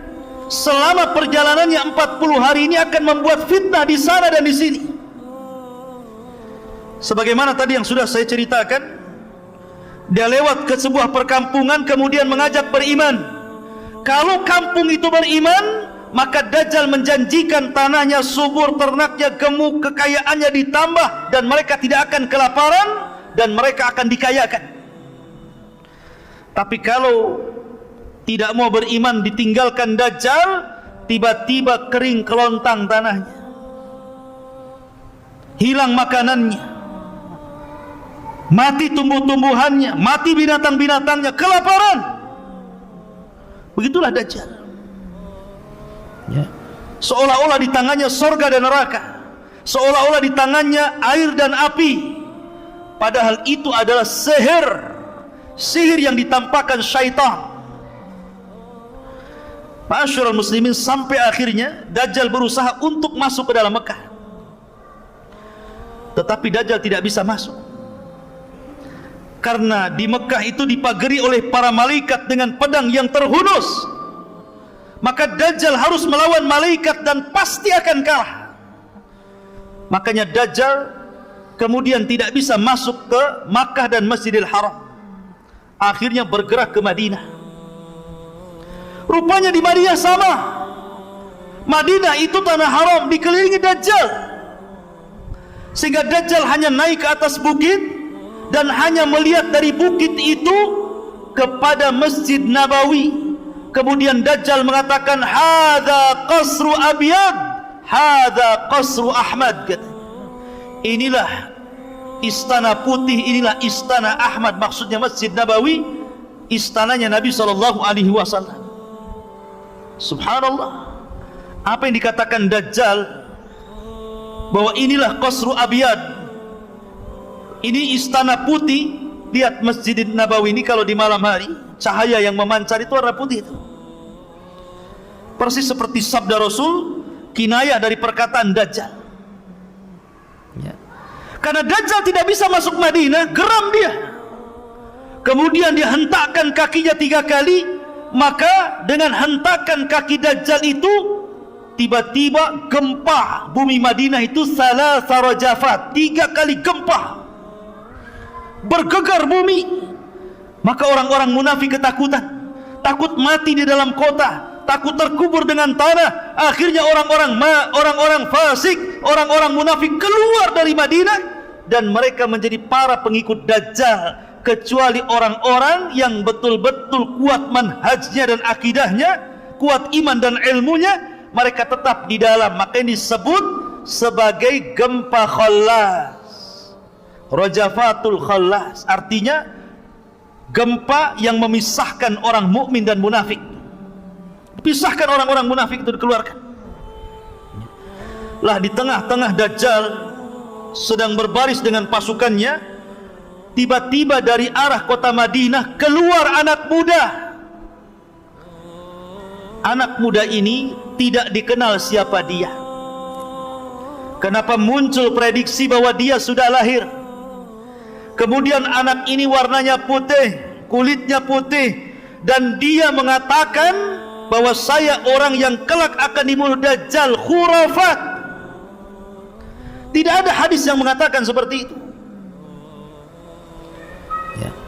selama perjalanannya 40 hari ini akan membuat fitnah di sana dan di sini. Sebagaimana tadi yang sudah saya ceritakan, dia lewat ke sebuah perkampungan kemudian mengajak beriman. Kalau kampung itu beriman, maka Dajjal menjanjikan tanahnya subur, ternaknya gemuk, kekayaannya ditambah, dan mereka tidak akan kelaparan dan mereka akan dikayakan. Tapi kalau tidak mau beriman, ditinggalkan Dajjal, tiba-tiba kering kelontang tanahnya, hilang makanannya, mati tumbuh-tumbuhannya, mati binatang-binatangnya, kelaparan. Begitulah Dajjal ya. Seolah-olah di tangannya sorga dan neraka, seolah-olah di tangannya air dan api. Padahal itu adalah sihir, sihir yang ditampakkan syaitan. Ma'asyiral muslimin, sampai akhirnya Dajjal berusaha untuk masuk ke dalam Mekah, tetapi Dajjal tidak bisa masuk karena di Mekah itu dipagari oleh para malaikat dengan pedang yang terhunus. Maka Dajjal harus melawan malaikat dan pasti akan kalah. Makanya Dajjal kemudian tidak bisa masuk ke Makkah dan Masjidil Haram, akhirnya bergerak ke Madinah. Rupanya di Madinah sama. Madinah itu tanah haram, dikelilingi Dajjal, sehingga Dajjal hanya naik ke atas bukit dan hanya melihat dari bukit itu kepada Masjid Nabawi. Kemudian Dajjal mengatakan, hadza qasru abyad, hadza qasru Ahmad. Inilah istana putih, inilah istana Ahmad. Maksudnya Masjid Nabawi, istananya Nabi SAW. Subhanallah, apa yang dikatakan Dajjal bahwa inilah qasru abyad, ini istana putih. Lihat Masjid Nabawi ini kalau di malam hari, cahaya yang memancar itu warna putih itu. Persis seperti sabda Rasul, kinayah dari perkataan Dajjal. Ya. Karena Dajjal tidak bisa masuk Madinah, geram dia. Kemudian dia hentakkan kakinya 3 kali. Maka dengan hentakan kaki Dajjal itu, tiba-tiba gempa bumi Madinah itu salasa rajafat, 3 kali gempa, bergegar bumi. Maka orang-orang munafik ketakutan, takut mati di dalam kota, takut terkubur dengan tanah. Akhirnya orang-orang fasik, orang-orang munafik keluar dari Madinah, dan mereka menjadi para pengikut Dajjal, kecuali orang-orang yang betul-betul kuat manhajnya dan akidahnya, kuat iman dan ilmunya, mereka tetap di dalam. Maka ini disebut sebagai gempa khallas, rajafatul khallas, artinya gempa yang memisahkan orang mukmin dan munafik. Pisahkan orang-orang munafik itu, dikeluarkan. Lah di tengah-tengah Dajjal sedang berbaris dengan pasukannya, tiba-tiba dari arah kota Madinah keluar anak muda. Anak muda ini tidak dikenal siapa dia. Kenapa muncul prediksi bahwa dia sudah lahir? Kemudian anak ini warnanya putih, kulitnya putih, dan dia mengatakan bahwa saya orang yang kelak akan dibunuh Dajjal. Khurafat. Tidak ada hadis yang mengatakan seperti itu.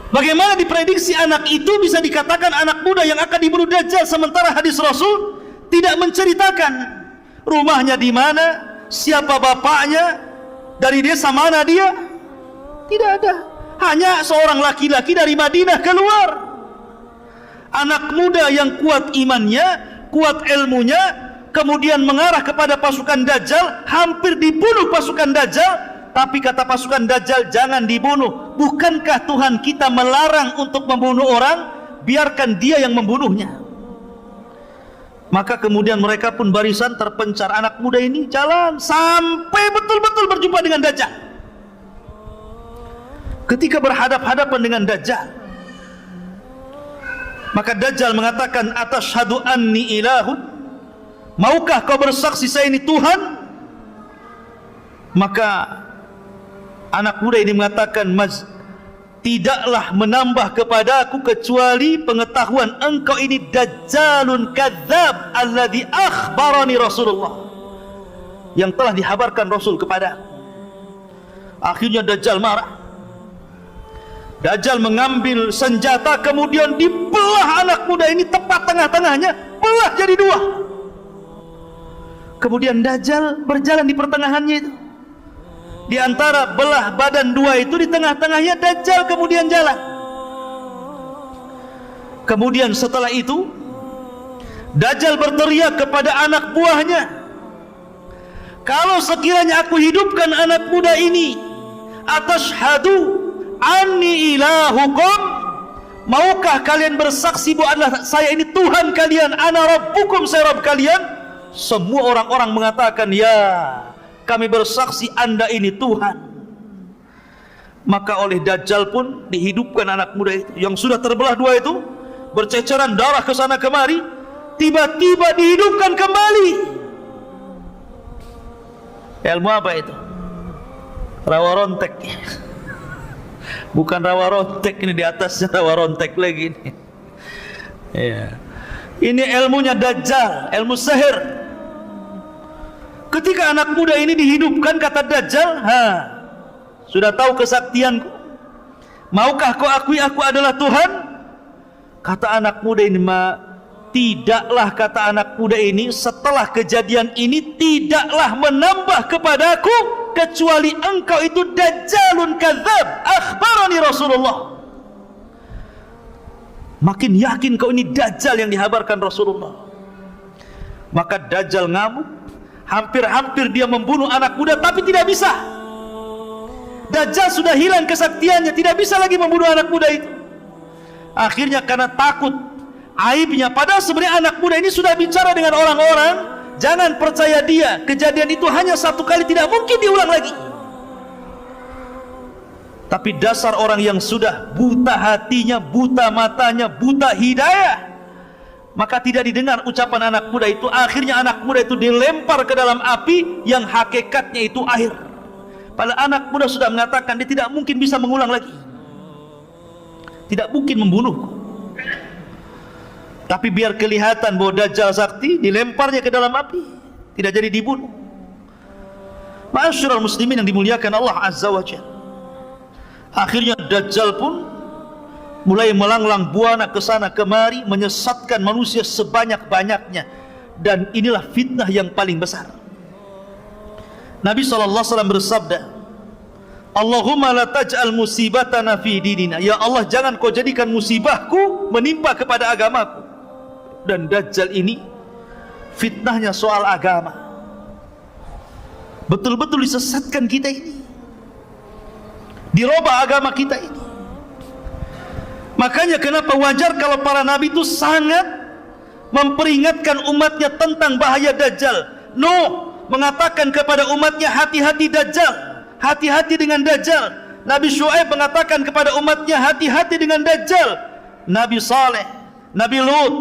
Bagaimana diprediksi anak itu bisa dikatakan anak muda yang akan dibunuh Dajjal, sementara hadis Rasul tidak menceritakan rumahnya di mana, siapa bapaknya, dari desa mana dia. Tidak ada. Hanya seorang laki-laki dari Madinah keluar. Anak muda yang kuat imannya, kuat ilmunya, kemudian mengarah kepada pasukan Dajjal, hampir dibunuh pasukan Dajjal. Tapi kata pasukan Dajjal, jangan dibunuh. Bukankah Tuhan kita melarang untuk membunuh orang? Biarkan dia yang membunuhnya. Maka kemudian mereka pun barisan terpencar. Anak muda ini jalan sampai betul-betul berjumpa dengan Dajjal. Ketika berhadap-hadapan dengan Dajjal, maka Dajjal mengatakan, atashhadu anni ilahun, maukah kau bersaksi saya ini Tuhan? Maka anak muda ini mengatakan, tidaklah menambah kepada aku kecuali pengetahuan engkau ini Dajjalun kadzab alladhi akhbarani Rasulullah, yang telah dihabarkan Rasul kepada. Akhirnya Dajjal marah. Dajjal mengambil senjata, kemudian dibelah anak muda ini tepat tengah-tengahnya, belah jadi 2. Kemudian Dajjal berjalan di pertengahannya itu. Di antara belah badan 2 itu, di tengah-tengahnya Dajjal kemudian jalan. Kemudian setelah itu Dajjal berteriak kepada anak buahnya, kalau sekiranya aku hidupkan anak muda ini, atashhadu anni ilahukum, maukah kalian bersaksi bahwa saya ini Tuhan kalian? Ana rabbukum, saya Rabb kalian. Semua orang-orang mengatakan, ya, kami bersaksi Anda ini Tuhan. Maka oleh Dajjal pun dihidupkan anak muda itu yang sudah terbelah dua itu, berceceran darah ke sana kemari, tiba-tiba dihidupkan kembali. Ilmu apa itu? Rawa rontek. Bukan rawa rontek, ini di atasnya rawa rontek lagi ini. Ya. Ini ilmunya Dajjal, ilmu sihir. Ketika anak muda ini dihidupkan, kata Dajjal, sudah tahu kesaktianku, maukah kau akui aku adalah Tuhan? Kata anak muda ini, tidaklah, kata anak muda ini, setelah kejadian ini tidaklah menambah kepadaku kecuali engkau itu Dajjalun kadzab, akhbarani Rasulullah. Makin yakin kau ini Dajjal yang dihabarkan Rasulullah. Maka Dajjal ngamuk, hampir-hampir dia membunuh anak muda, tapi tidak bisa. Dajjal sudah hilang kesaktiannya, tidak bisa lagi membunuh anak muda itu. Akhirnya karena takut aibnya, padahal sebenarnya anak muda ini sudah bicara dengan orang-orang, jangan percaya dia, kejadian itu hanya satu kali, tidak mungkin diulang lagi. Tapi dasar orang yang sudah buta hatinya, buta matanya, buta hidayah, maka tidak didengar ucapan anak muda itu. Akhirnya anak muda itu dilempar ke dalam api yang hakikatnya itu air. Padahal anak muda sudah mengatakan dia tidak mungkin bisa mengulang lagi, tidak mungkin membunuhku. Tapi biar kelihatan bahwa Dajjal sakti, dilemparnya ke dalam api, tidak jadi dibunuh. Ma'asyiral muslimin yang dimuliakan Allah Azza wa Jalla. Akhirnya Dajjal pun mulai melanglang buana ke sana kemari, menyesatkan manusia sebanyak-banyaknya. Dan inilah fitnah yang paling besar. Nabi SAW bersabda, Allahumma la taj'al musibatana fi dinina. Ya Allah, jangan kau jadikan musibahku menimpa kepada agamaku. Dan Dajjal ini fitnahnya soal agama, betul-betul disesatkan kita ini, dirubah agama kita ini. Makanya kenapa wajar kalau para nabi itu sangat memperingatkan umatnya tentang bahaya Dajjal. Nuh mengatakan kepada umatnya, hati-hati Dajjal, hati-hati dengan Dajjal. Nabi Syuaib mengatakan kepada umatnya, hati-hati dengan Dajjal. Nabi Saleh, Nabi Lut,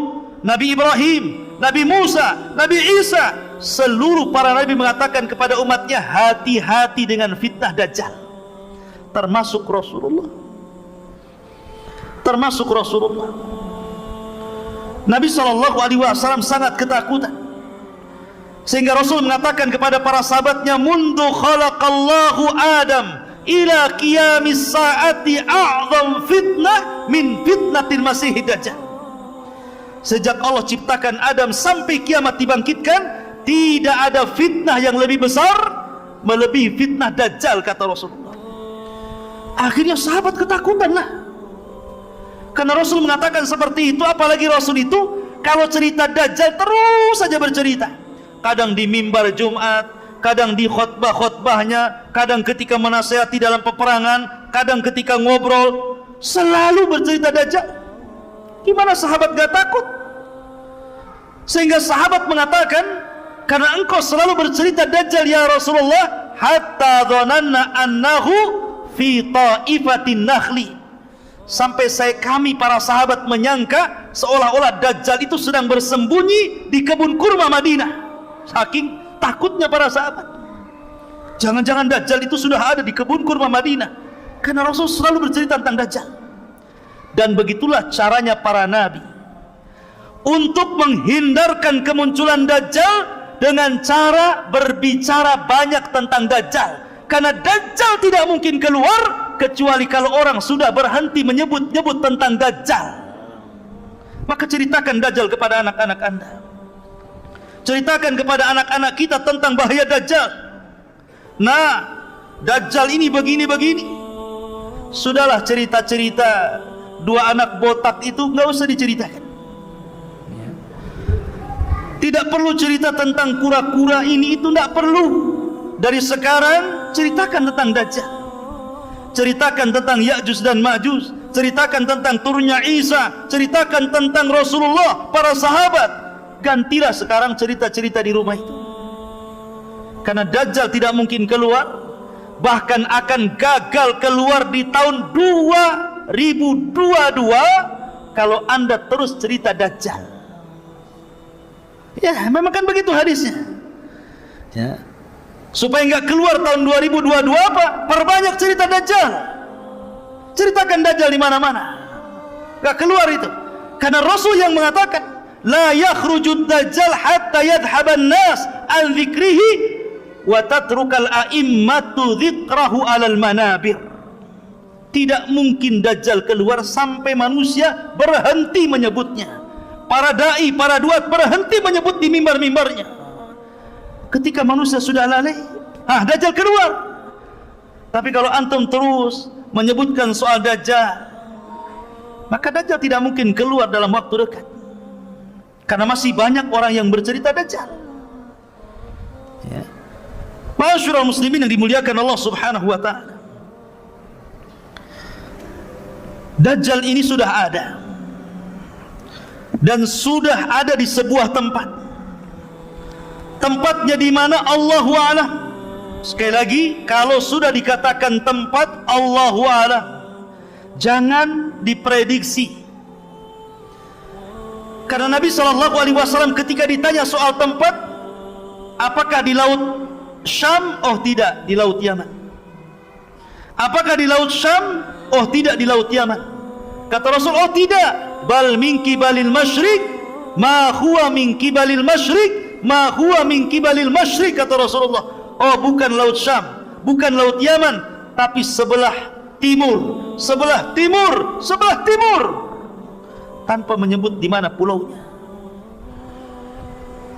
Nabi Ibrahim, Nabi Musa, Nabi Isa, seluruh para nabi mengatakan kepada umatnya, hati-hati dengan fitnah Dajjal. Termasuk Rasulullah, termasuk Rasulullah. Nabi SAW sangat ketakutan, sehingga Rasul mengatakan kepada para sahabatnya, mundu khalaqallahu Adam ila qiyamis saati a'zam fitnah min fitnatil masihid Dajjal. Sejak Allah ciptakan Adam sampai kiamat dibangkitkan, tidak ada fitnah yang lebih besar melebihi fitnah Dajjal, kata Rasulullah. Akhirnya sahabat ketakutanlah, karena Rasul mengatakan seperti itu. Apalagi Rasul itu kalau cerita Dajjal terus saja bercerita, kadang di mimbar Jumat, kadang di khutbah-khutbahnya, kadang ketika menasihati dalam peperangan, kadang ketika ngobrol, selalu bercerita Dajjal. Gimana sahabat gak takut? Sehingga sahabat mengatakan, karena engkau selalu bercerita Dajjal ya Rasulullah, hatta dhananna annahu fi ta'ifatin nakhli, sampai kami para sahabat menyangka seolah-olah Dajjal itu sedang bersembunyi di kebun kurma Madinah. Saking takutnya para sahabat, jangan-jangan Dajjal itu sudah ada di kebun kurma Madinah, karena Rasul selalu bercerita tentang Dajjal. Dan begitulah caranya para nabi untuk menghindarkan kemunculan Dajjal, dengan cara berbicara banyak tentang Dajjal. Karena Dajjal tidak mungkin keluar kecuali kalau orang sudah berhenti menyebut-nyebut tentang Dajjal. Maka ceritakan Dajjal kepada anak-anak Anda, ceritakan kepada anak-anak kita tentang bahaya Dajjal. Nah, Dajjal ini begini-begini. Sudahlah cerita-cerita dua anak botak itu nggak usah diceritakan. Tidak perlu cerita tentang kura-kura ini itu, tidak perlu. Dari sekarang ceritakan tentang Dajjal, ceritakan tentang Ya'juj dan Ma'juj, ceritakan tentang turunnya Isa, ceritakan tentang Rasulullah, para sahabat. Gantilah sekarang cerita-cerita di rumah itu, karena Dajjal tidak mungkin keluar bahkan akan gagal keluar di tahun 2022 kalau Anda terus cerita Dajjal. Ya, memang kan begitu hadisnya. Ya. Supaya enggak keluar tahun 2022 apa? Perbanyak cerita Dajjal. Ceritakan Dajjal di mana-mana. Enggak keluar itu. Karena Rasul yang mengatakan, la yakhrujud Dajjal hatta yadhhaban nas an dzikrihi wa tatrukal a'immatu dzikrahu 'alal manabir. Tidak mungkin Dajjal keluar sampai manusia berhenti menyebutnya. Para dai, para duat berhenti menyebut di mimbar-mimbarnya. Ketika manusia sudah lalai, Dajjal keluar. Tapi kalau antum terus menyebutkan soal Dajjal, maka Dajjal tidak mungkin keluar dalam waktu dekat. Karena masih banyak orang yang bercerita Dajjal. Ya. Ma'asyiral muslimin yang dimuliakan Allah Subhanahu wa taala. Dajjal ini sudah ada. Dan sudah ada di sebuah tempat. Tempatnya di mana Allahu a'lam. Sekali lagi, kalau sudah dikatakan tempat Allahu a'lam, jangan diprediksi. Karena Nabi SAW ketika ditanya soal tempat, apakah di laut Syam? Oh tidak, di laut Yaman. Apakah di laut Syam? Oh tidak, di laut Yaman. Kata Rasul, oh tidak, bal min kibalil masyriq, ma huwa min kibalil masyriq, ma huwa min kibalil masyriq, kata Rasulullah. Oh bukan laut Syam, bukan laut Yaman, tapi sebelah timur, sebelah timur, sebelah timur, tanpa menyebut di mana pulaunya.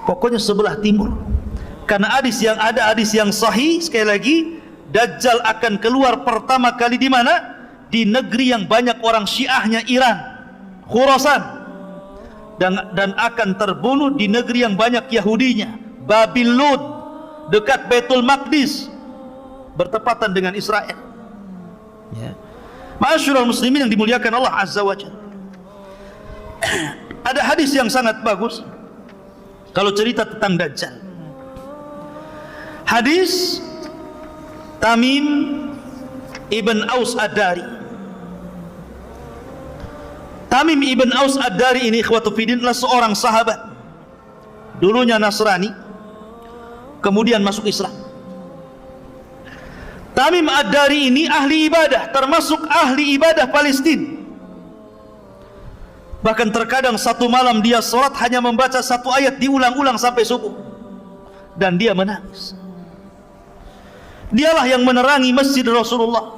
Pokoknya sebelah timur. Karena hadis yang ada, hadis yang sahih, sekali lagi, Dajjal akan keluar pertama kali di mana? Di negeri yang banyak orang Syiahnya, Iran, Khurasan, dan akan terbunuh di negeri yang banyak Yahudinya, Babil Lud, dekat Baitul Maqdis, bertepatan dengan Israel. Ya. Ma'asyiral muslimin yang dimuliakan Allah Azza wa Jalla. Ada hadis yang sangat bagus kalau cerita tentang Dajjal. Hadis Tamim Ibn Aus Ad-Dari. Tamim Ibn Aus Ad-Dari ini, ikhwatu fiddin, adalah seorang sahabat. Dulunya Nasrani, kemudian masuk Islam. Tamim Ad-Dari ini ahli ibadah, termasuk ahli ibadah Palestina. Bahkan terkadang satu malam dia sholat hanya membaca satu ayat diulang-ulang sampai subuh, dan dia menangis. Dialah yang menerangi masjid Rasulullah.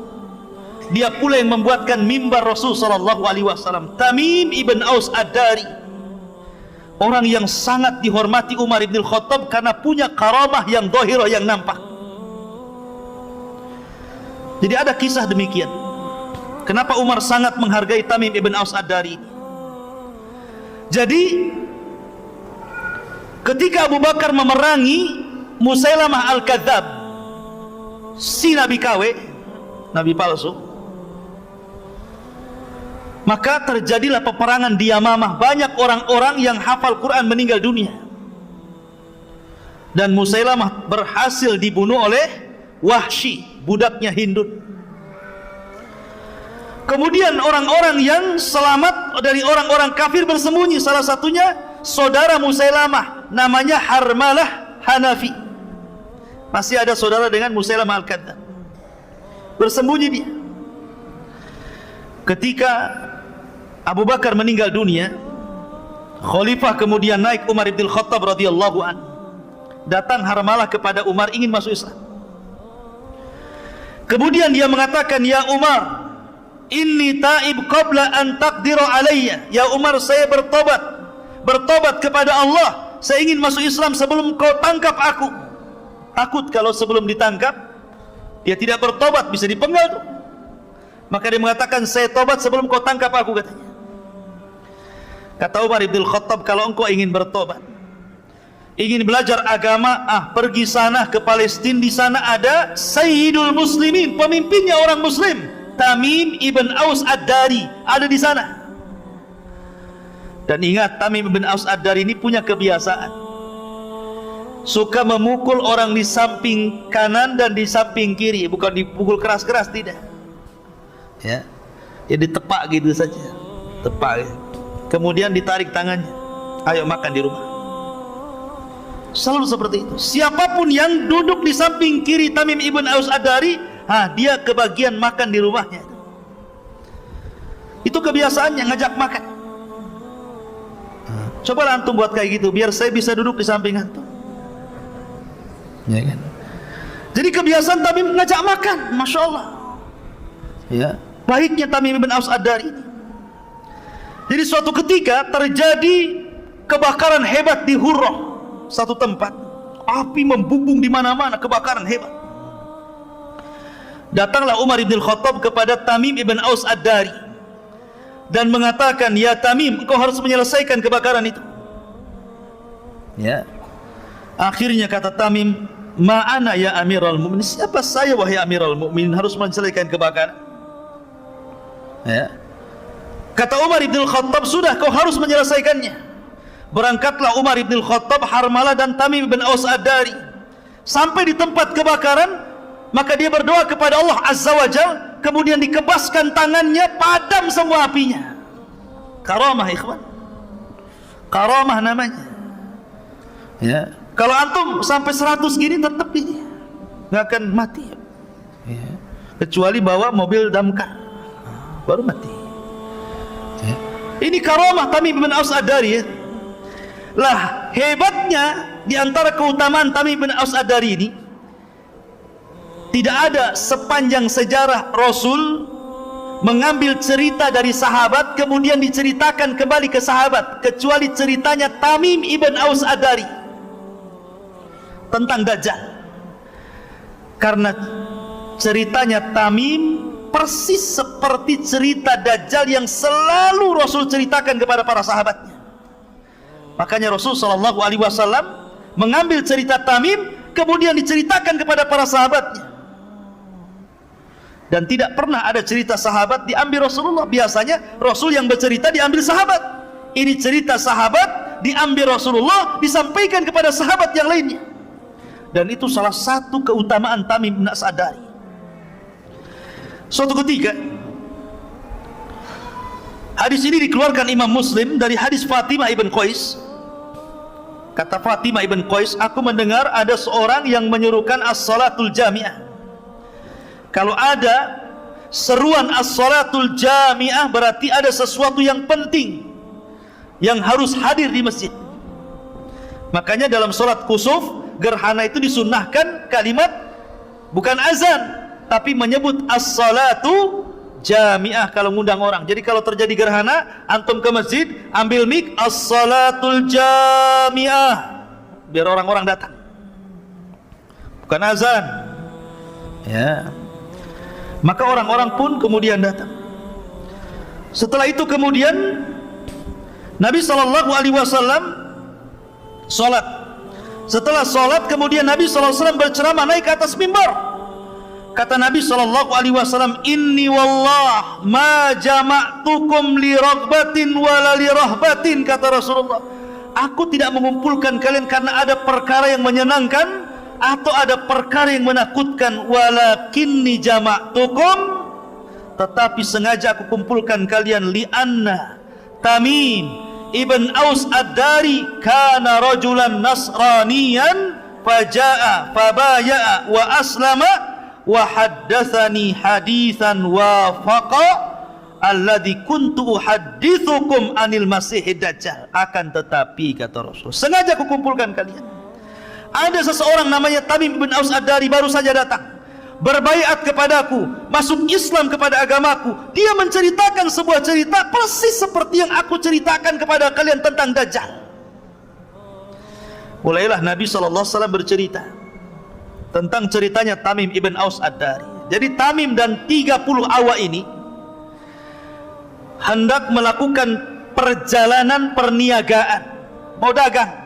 Dia pula yang membuatkan mimbar Rasul sallallahu alaihi wasallam. Tamim Ibn Aus Ad-Dari, orang yang sangat dihormati Umar ibn Khattab karena punya karamah yang zahirah, yang nampak. Jadi ada kisah demikian. Kenapa Umar sangat menghargai Tamim Ibn Aus Ad-Dari? Jadi ketika Abu Bakar memerangi Musailamah Al-Kadzab, si Nabi KW, Nabi palsu, maka terjadilah peperangan di Yamamah. Banyak orang-orang yang hafal Quran meninggal dunia, dan Musailamah berhasil dibunuh oleh Wahsy, budaknya Hindun. Kemudian orang-orang yang selamat dari orang-orang kafir bersembunyi. Salah satunya saudara Musailamah, namanya Harmalah Hanafi. Masih ada saudara dengan Musailamah Al-Kadzab, bersembunyi dia. Ketika Abu Bakar meninggal dunia, khalifah kemudian naik, Umar ibn Khattab radhiyallahu anhu. Datang Harmalah kepada Umar, ingin masuk Islam. Kemudian dia mengatakan, ya Umar, inni taib qabla an taqdira alayya. Ya Umar, saya bertobat kepada Allah. Saya ingin masuk Islam sebelum kau tangkap aku. Takut kalau sebelum ditangkap dia tidak bertobat, bisa dipenggal tuh. Maka dia mengatakan, saya tobat sebelum kau tangkap aku, katanya. Kata Umar ibn Khattab, kalau engkau ingin bertobat, ingin belajar agama, pergi sana ke Palestina. Di sana ada Sayyidul Muslimin, pemimpinnya orang Muslim, Tamim Ibn Aus Ad-Dari, ada di sana. Dan ingat, Tamim Ibn Aus Ad-Dari ini punya kebiasaan. suka memukul orang di samping kanan dan di samping kiri, bukan dipukul keras-keras, tidak. Ya, ya ditepak gitu saja, tepak. Kemudian ditarik tangannya, ayo makan di rumah. Selalu seperti itu. Siapapun yang duduk di samping kiri Tamim ibn Aus Ad-Dari, dia kebagian makan di rumahnya. Itu kebiasaannya, ngajak makan. Cobalah antum buat kayak gitu, biar saya bisa duduk di samping antum. Ya kan? Jadi kebiasaan Tamim ngajak makan, masya Allah. Ya, baiknya Tamim ibn Aus Ad-Dari ini. Jadi suatu ketika terjadi kebakaran hebat di Hurrah, satu tempat, api membumbung di mana-mana, kebakaran hebat. Datanglah Umar ibn Khattab kepada Tamim ibn Aus Ad-Dari dan mengatakan, ya Tamim, engkau harus menyelesaikan kebakaran itu. Ya. Akhirnya kata Tamim, ma'ana ya Amirul Mu'minin, siapa saya wahai Amirul Mu'minin harus menyelesaikan kebakaran? Ya. Kata Umar ibn Khattab, sudah, kau harus menyelesaikannya. Berangkatlah Umar ibn Khattab, Harmalah dan Tamim ibn Aus Ad-Dari. Sampai di tempat kebakaran, maka dia berdoa kepada Allah Azza wa Jal, kemudian dikebaskan tangannya, padam semua apinya. Karamah, ikhwan. Karamah namanya. Ya. Kalau antum sampai 100 gini tetap ini nggak akan mati. Ya. Kecuali bawa mobil damkar, baru mati. Ya. Ini karamah Tamim ibn Aus Ad-Dari, ya. Lah hebatnya di antara keutamaan Tamim bin Aus Ad-Dari ini, tidak ada sepanjang sejarah Rasul mengambil cerita dari sahabat kemudian diceritakan kembali ke sahabat, kecuali ceritanya Tamim ibn Aus Ad-Dari tentang Dajjal. Karena ceritanya Tamim persis seperti cerita Dajjal yang selalu Rasul ceritakan kepada para sahabatnya. Makanya Rasul SAW mengambil cerita Tamim kemudian diceritakan kepada para sahabatnya. Dan tidak pernah ada cerita sahabat diambil Rasulullah. Biasanya Rasul yang bercerita diambil sahabat. Ini cerita sahabat diambil Rasulullah, disampaikan kepada sahabat yang lainnya. Dan itu salah satu keutamaan Tamim bin Aus Ad-Dari. Suatu ketika, hadis ini dikeluarkan Imam Muslim dari hadis Fatimah ibn Qais. Kata Fatimah ibn Qais, aku mendengar ada seorang yang menyuruhkan as-salatul jami'ah. Kalau ada seruan as-salatul jami'ah, berarti ada sesuatu yang penting yang harus hadir di masjid. Makanya dalam salat kusuf, gerhana itu disunnahkan kalimat bukan azan, tapi menyebut as-salatu jami'ah kalau ngundang orang. Jadi kalau terjadi gerhana, antum ke masjid, ambil mic, as-salatul jami'ah, biar orang-orang datang, bukan azan. Ya. Maka orang-orang pun kemudian datang. Setelah itu kemudian Nabi SAW sholat. Setelah sholat kemudian Nabi SAW berceramah naik ke atas mimbar. Kata Nabi SAW, inni wallah ma jama'tukum li raghbatin wala li rahbatin. Kata Rasulullah, aku tidak mengumpulkan kalian karena ada perkara yang menyenangkan atau ada perkara yang menakutkan, walakinni jama'tukum, tetapi sengaja aku kumpulkan kalian, li'anna Tamim ibn Aus Ad-Dari kana rajulan nasraniyan faja'a fabaya'a wa aslama wa haddatsani haditsan wafaqa alladzi kuntu uhadditsukum anil masihid dajjal. Akan tetapi kata Rasul, sengaja aku kumpulkan kalian. Ada seseorang namanya Tamim bin Aus Ad-Dari baru saja datang, berbaiat kepadaku, masuk Islam kepada agamaku. Dia menceritakan sebuah cerita persis seperti yang aku ceritakan kepada kalian tentang Dajjal. Mulailah Nabi SAW bercerita tentang ceritanya Tamim ibn Aus Ad-Dari. Jadi Tamim dan 30 awak ini hendak melakukan perjalanan perniagaan, mau dagang.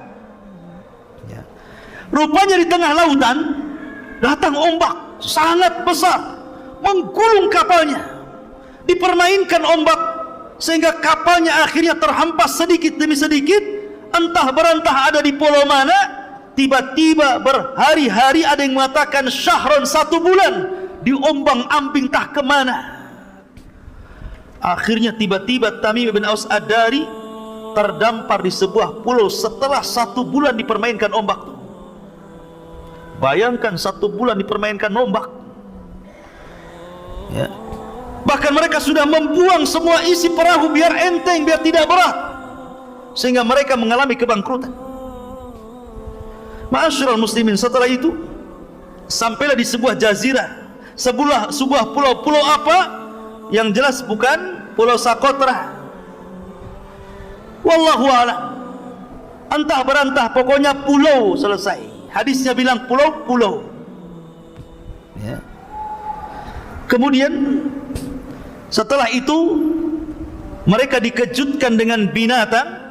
Rupanya di tengah lautan datang ombak sangat besar, menggulung kapalnya, dipermainkan ombak sehingga kapalnya akhirnya terhempas sedikit demi sedikit, entah berantah ada di pulau mana, tiba-tiba berhari-hari, ada yang mengatakan syahron, 1 bulan, diombang-ambing tak kemana. Akhirnya tiba-tiba Tamim bin Aus Ad-Dari terdampar di sebuah pulau setelah 1 bulan dipermainkan ombak. Bayangkan 1 bulan dipermainkan ombak, ya. Bahkan mereka sudah membuang semua isi perahu biar enteng, biar tidak berat, sehingga mereka mengalami kebangkrutan. Ma'asyiral muslimin, setelah itu sampailah di sebuah jazirah, sebuah pulau apa yang jelas bukan Pulau Socotra. Wallahu a'lam. Entah berantah, pokoknya pulau, selesai. Hadisnya bilang pulau-pulau, ya. Kemudian setelah itu mereka dikejutkan dengan binatang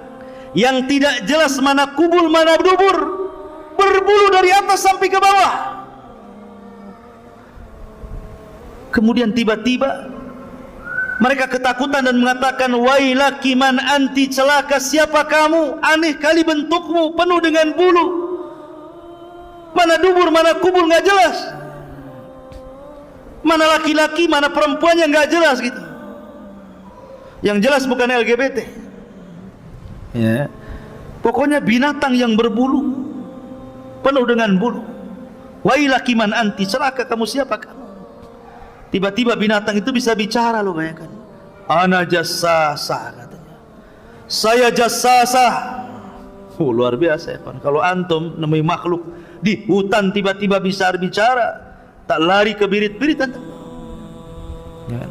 yang tidak jelas mana kubul mana dubur, berbulu dari atas sampai ke bawah. Kemudian tiba-tiba mereka ketakutan dan mengatakan, wailaki man anti, celaka siapa kamu, aneh kali bentukmu, penuh dengan bulu, mana dubur mana kubul nggak jelas, mana laki-laki mana perempuannya nggak jelas gitu. Yang jelas bukan LGBT, ya. Pokoknya binatang yang berbulu, penuh dengan bulu. Wailaki man anti, celaka kamu siapa kamu. Tiba-tiba binatang itu bisa bicara, loh, bayangkan. Ana jassasa, katanya. Saya jassasa. Luar biasa ya, Pak. Kalau antum nemui makhluk di hutan tiba-tiba bisa bicara, tak lari ke birit-biritan. Ya.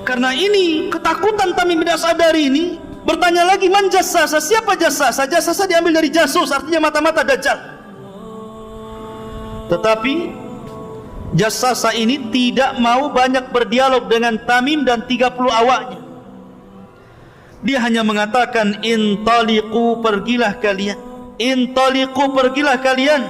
Karena ini ketakutan Tamim bin Aus Ad-Dari ini, bertanya lagi, man jassasa, siapa jassasa? Jassasa diambil dari jasus, artinya mata-mata Dajjal. Tetapi jassasa ini tidak mau banyak berdialog dengan Tamim dan 30 awaknya. Dia hanya mengatakan, intaliqu, pergilah kalian, intaliqu, pergilah kalian,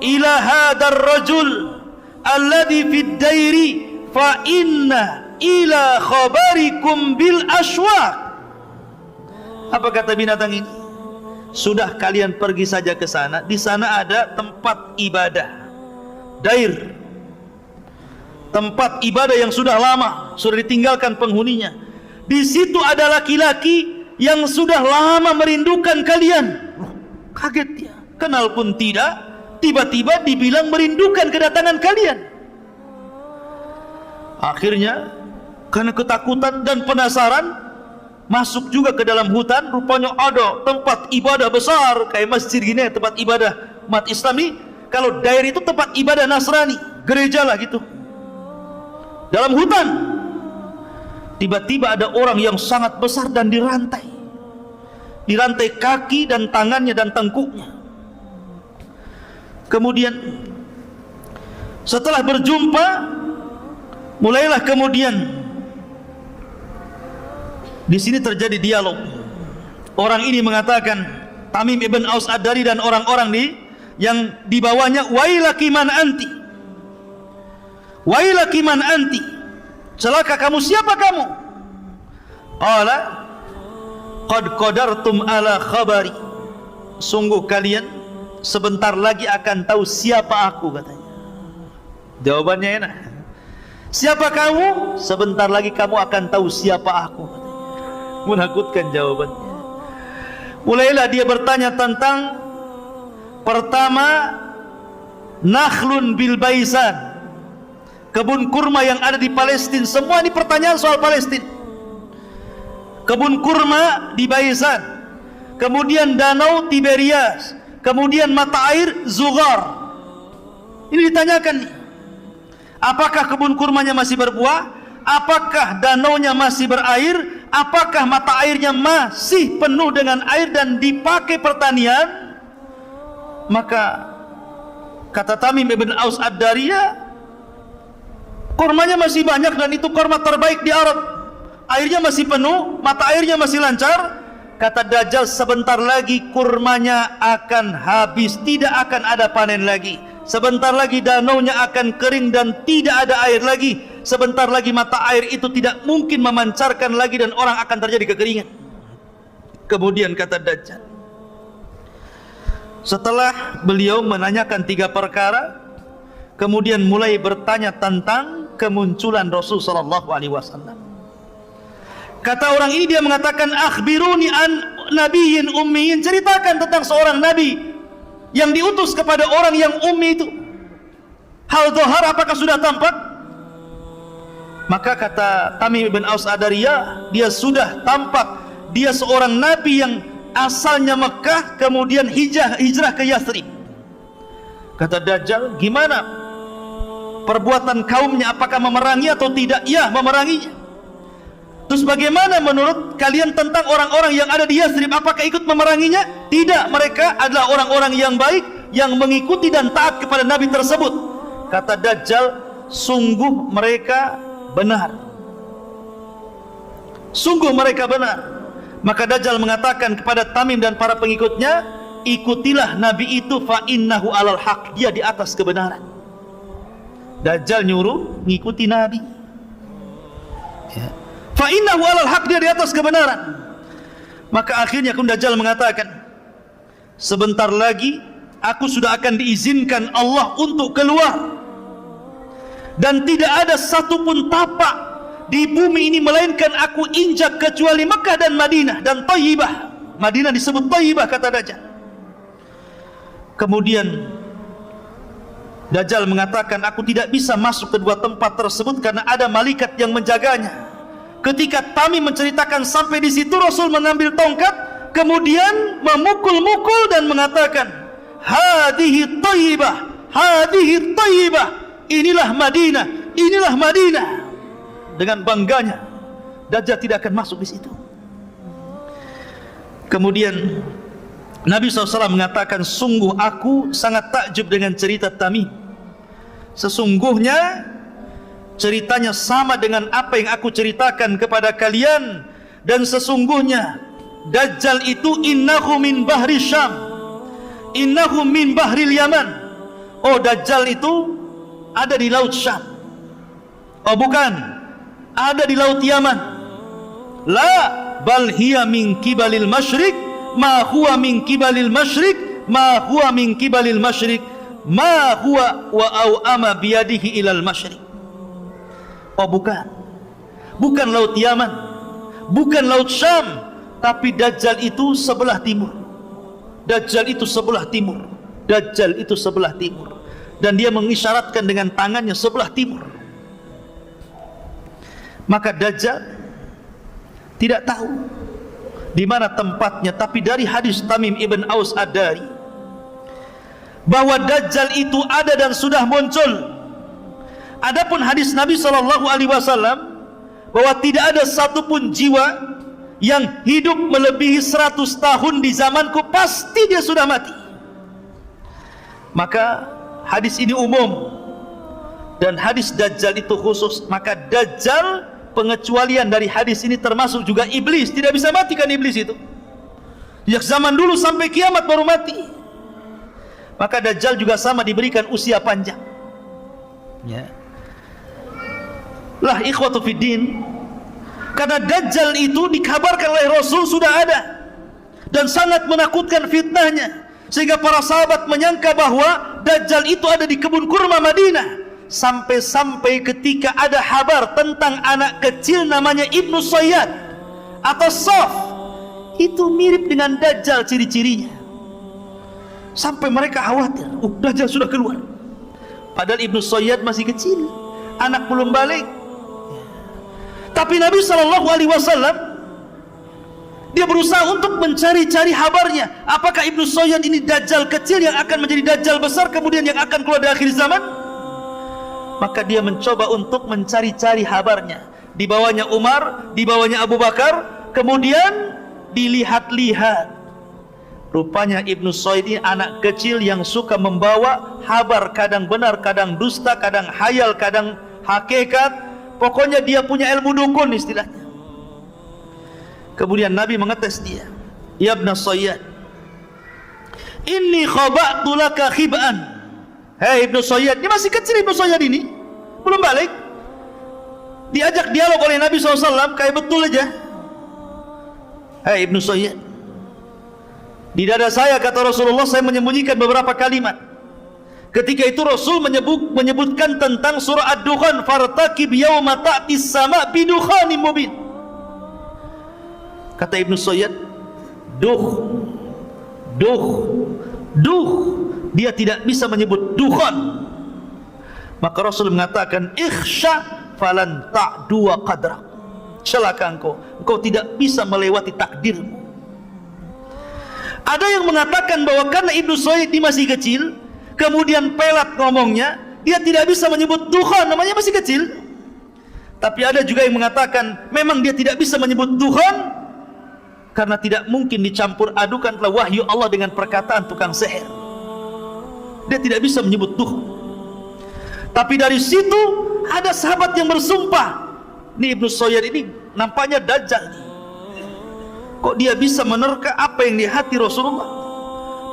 ila hadar rajul alladhi fid dairi, fa inna ila khabarikum bil ashwaq. Apa kata binatang ini? Sudah, kalian pergi saja ke sana. Di sana ada tempat ibadah, dair, tempat ibadah yang sudah lama, sudah ditinggalkan penghuninya. Di situ ada laki-laki yang sudah lama merindukan kalian. Kaget dia, kenal pun tidak, tiba-tiba dibilang merindukan kedatangan kalian. Akhirnya karena ketakutan dan penasaran, masuk juga ke dalam hutan. Rupanya ada tempat ibadah besar, kayak masjid gini, tempat ibadah umat Islam nih. Kalau dair itu tempat ibadah Nasrani, gereja lah gitu. Dalam hutan, tiba-tiba ada orang yang sangat besar dan dirantai kaki dan tangannya dan tengkuknya. Kemudian setelah berjumpa, mulailah kemudian di sini terjadi dialog. Orang ini mengatakan, Tamim ibn Aus Ad-Dari dan orang-orang yang di bawahnya, wailaki man anti, wailaki man anti, celaka kamu siapa kamu. Qala qad qadartum ala khabari, sungguh kalian sebentar lagi akan tahu siapa aku, katanya. Jawabannya enak, siapa kamu? Sebentar lagi kamu akan tahu siapa aku, katanya. Menakutkan jawabannya. Mulailah dia bertanya tentang, pertama, nakhlun bil baisan, kebun kurma yang ada di Palestina. Semua ini pertanyaan soal Palestina. Kebun kurma di Baisan, kemudian danau Tiberias, kemudian mata air Zughar. Ini ditanyakan, apakah kebun kurmanya masih berbuah, apakah danaunya masih berair, apakah mata airnya masih penuh dengan air dan dipakai pertanian. Maka kata Tamim ibn Aus Ad-Dari, kurmanya masih banyak dan itu kurma terbaik di Arab. Airnya masih penuh, mata airnya masih lancar. Kata Dajjal, sebentar lagi kurmanya akan habis, tidak akan ada panen lagi. Sebentar lagi danaunya akan kering dan tidak ada air lagi. Sebentar lagi mata air itu tidak mungkin memancarkan lagi dan orang akan terjadi kekeringan. Kemudian kata Dajjal, Setelah beliau menanyakan 3 perkara, kemudian mulai bertanya tentang kemunculan Rasul sallallahu alaihi wasallam. Kata orang ini, dia mengatakan, akhbiruni an nabiyyin ummiyin, ceritakan tentang seorang nabi yang diutus kepada orang yang ummi itu. Hal dhahar, apakah sudah tampak? Maka kata Tamim bin Aus Adariyah, dia sudah tampak. Dia seorang nabi yang asalnya Mekah, kemudian hijrah ke Yathrib. Kata Dajjal, gimana perbuatan kaumnya, apakah memerangi atau tidak? Ya, memeranginya. Terus bagaimana menurut kalian tentang orang-orang yang ada di Yathrib, apakah ikut memeranginya? Tidak, mereka adalah orang-orang yang baik, yang mengikuti dan taat kepada nabi tersebut. Kata Dajjal, sungguh mereka benar, sungguh mereka benar. Maka Dajjal mengatakan kepada Tamim dan para pengikutnya, ikutilah nabi itu, fa innahu alal haq, dia di atas kebenaran. Dajjal nyuruh ngikuti nabi, ya. Fa innahu alal haq, dia di atas kebenaran. Maka akhirnya Dajjal mengatakan, sebentar lagi aku sudah akan diizinkan Allah untuk keluar, dan tidak ada satupun tapak di bumi ini melainkan aku injak kecuali Mekah dan Madinah dan Thayyibah. Madinah disebut Thayyibah, kata Dajjal. Kemudian Dajjal mengatakan, aku tidak bisa masuk ke 2 tempat tersebut karena ada malaikat yang menjaganya. Ketika Tamim menceritakan sampai di situ, Rasul mengambil tongkat, kemudian memukul-mukul dan mengatakan, hadihi Thayyibah, hadihi Thayyibah, inilah Madinah, inilah Madinah. Dengan bangganya, Dajjal tidak akan masuk di situ. Kemudian Nabi SAW mengatakan, sungguh aku sangat takjub dengan cerita Tamim. Sesungguhnya ceritanya sama dengan apa yang aku ceritakan kepada kalian. Dan sesungguhnya Dajjal itu innahu min bahri Syam, innahu min bahril Yaman. Oh, Dajjal itu ada di laut Syam. Oh bukan, ada di laut Yaman. La bal hiya min kibalil masyriq, ma huwa min kibalil masyriq, ma huwa min kibalil masyriq, ma huwa wa aw'ama biyadihi ilal masyriq. Oh bukan, bukan laut Yaman, bukan laut Syam, tapi Dajjal itu sebelah timur. Dajjal itu sebelah timur. Dajjal itu sebelah timur. Dan dia mengisyaratkan dengan tangannya sebelah timur. Maka Dajjal tidak tahu di mana tempatnya, tapi dari hadis Tamim ibn Aus Ad-Dari bahwa Dajjal itu ada dan sudah muncul. Adapun hadis Nabi SAW bahwa tidak ada satupun jiwa yang hidup melebihi 100 tahun di zamanku, pasti dia sudah mati. Maka hadis ini umum dan hadis Dajjal itu khusus. Maka Dajjal, pengecualian dari hadis ini termasuk juga iblis. Tidak bisa mati kan iblis itu, sejak zaman dulu sampai kiamat baru mati. Maka Dajjal juga sama, diberikan usia panjang, ya. Lah ikhwatu fiddin, karena Dajjal itu dikabarkan oleh Rasul sudah ada dan sangat menakutkan fitnahnya, sehingga para sahabat menyangka bahwa Dajjal itu ada di kebun kurma Madinah. Sampai-sampai ketika ada kabar tentang anak kecil namanya Ibnu Sayyad atau Saf, itu mirip dengan Dajjal ciri-cirinya. Sampai mereka khawatir, Dajjal sudah keluar. Padahal Ibnu Sayyad masih kecil, anak belum balik. Tapi Nabi SAW, dia berusaha untuk mencari-cari kabarnya. Apakah Ibnu Sayyad ini Dajjal kecil yang akan menjadi Dajjal besar kemudian yang akan keluar di akhir zaman? Maka dia mencoba untuk mencari-cari kabarnya. Dibawanya Umar, dibawanya Abu Bakar, kemudian dilihat-lihat. Rupanya Ibnu Sayyad ini anak kecil yang suka membawa kabar, kadang benar, kadang dusta, kadang hayal, kadang hakikat. Pokoknya dia punya ilmu dukun istilahnya. Kemudian Nabi mengetes dia, ya Ibnu Sayyad, inni khaba'tu laka khib'an. Hei Ibnu Sayyad, ini masih kecil Ibnu Sayyad ini, belum balik. Diajak dialog oleh Nabi SAW, kayak betul aja. Hei Ibnu Sayyad, Di dada saya, kata Rasulullah, saya menyembunyikan beberapa kalimat. Ketika itu Rasul menyebutkan tentang surah Ad-Dukhan, fartaqib yauma ta'tis sama' bidukhanin mubin. Kata Ibnu Sayyid, duh, dia tidak bisa menyebut dukhan. Maka Rasul mengatakan, ikhsha falan ta'dua qadrak. Celaka engkau tidak bisa melewati takdirmu. Ada yang mengatakan bahwa karena Ibnu Sayyid ini masih kecil, kemudian pelat ngomongnya, dia tidak bisa menyebut dukhan, namanya masih kecil. Tapi ada juga yang mengatakan memang dia tidak bisa menyebut dukhan karena tidak mungkin dicampur adukan telah wahyu Allah dengan perkataan tukang sihir. Dia tidak bisa menyebut dukhan. Tapi dari situ ada sahabat yang bersumpah, ini Ibnu Sayyid ini nampaknya dajjal. Kok dia bisa menerka apa yang di hati Rasulullah?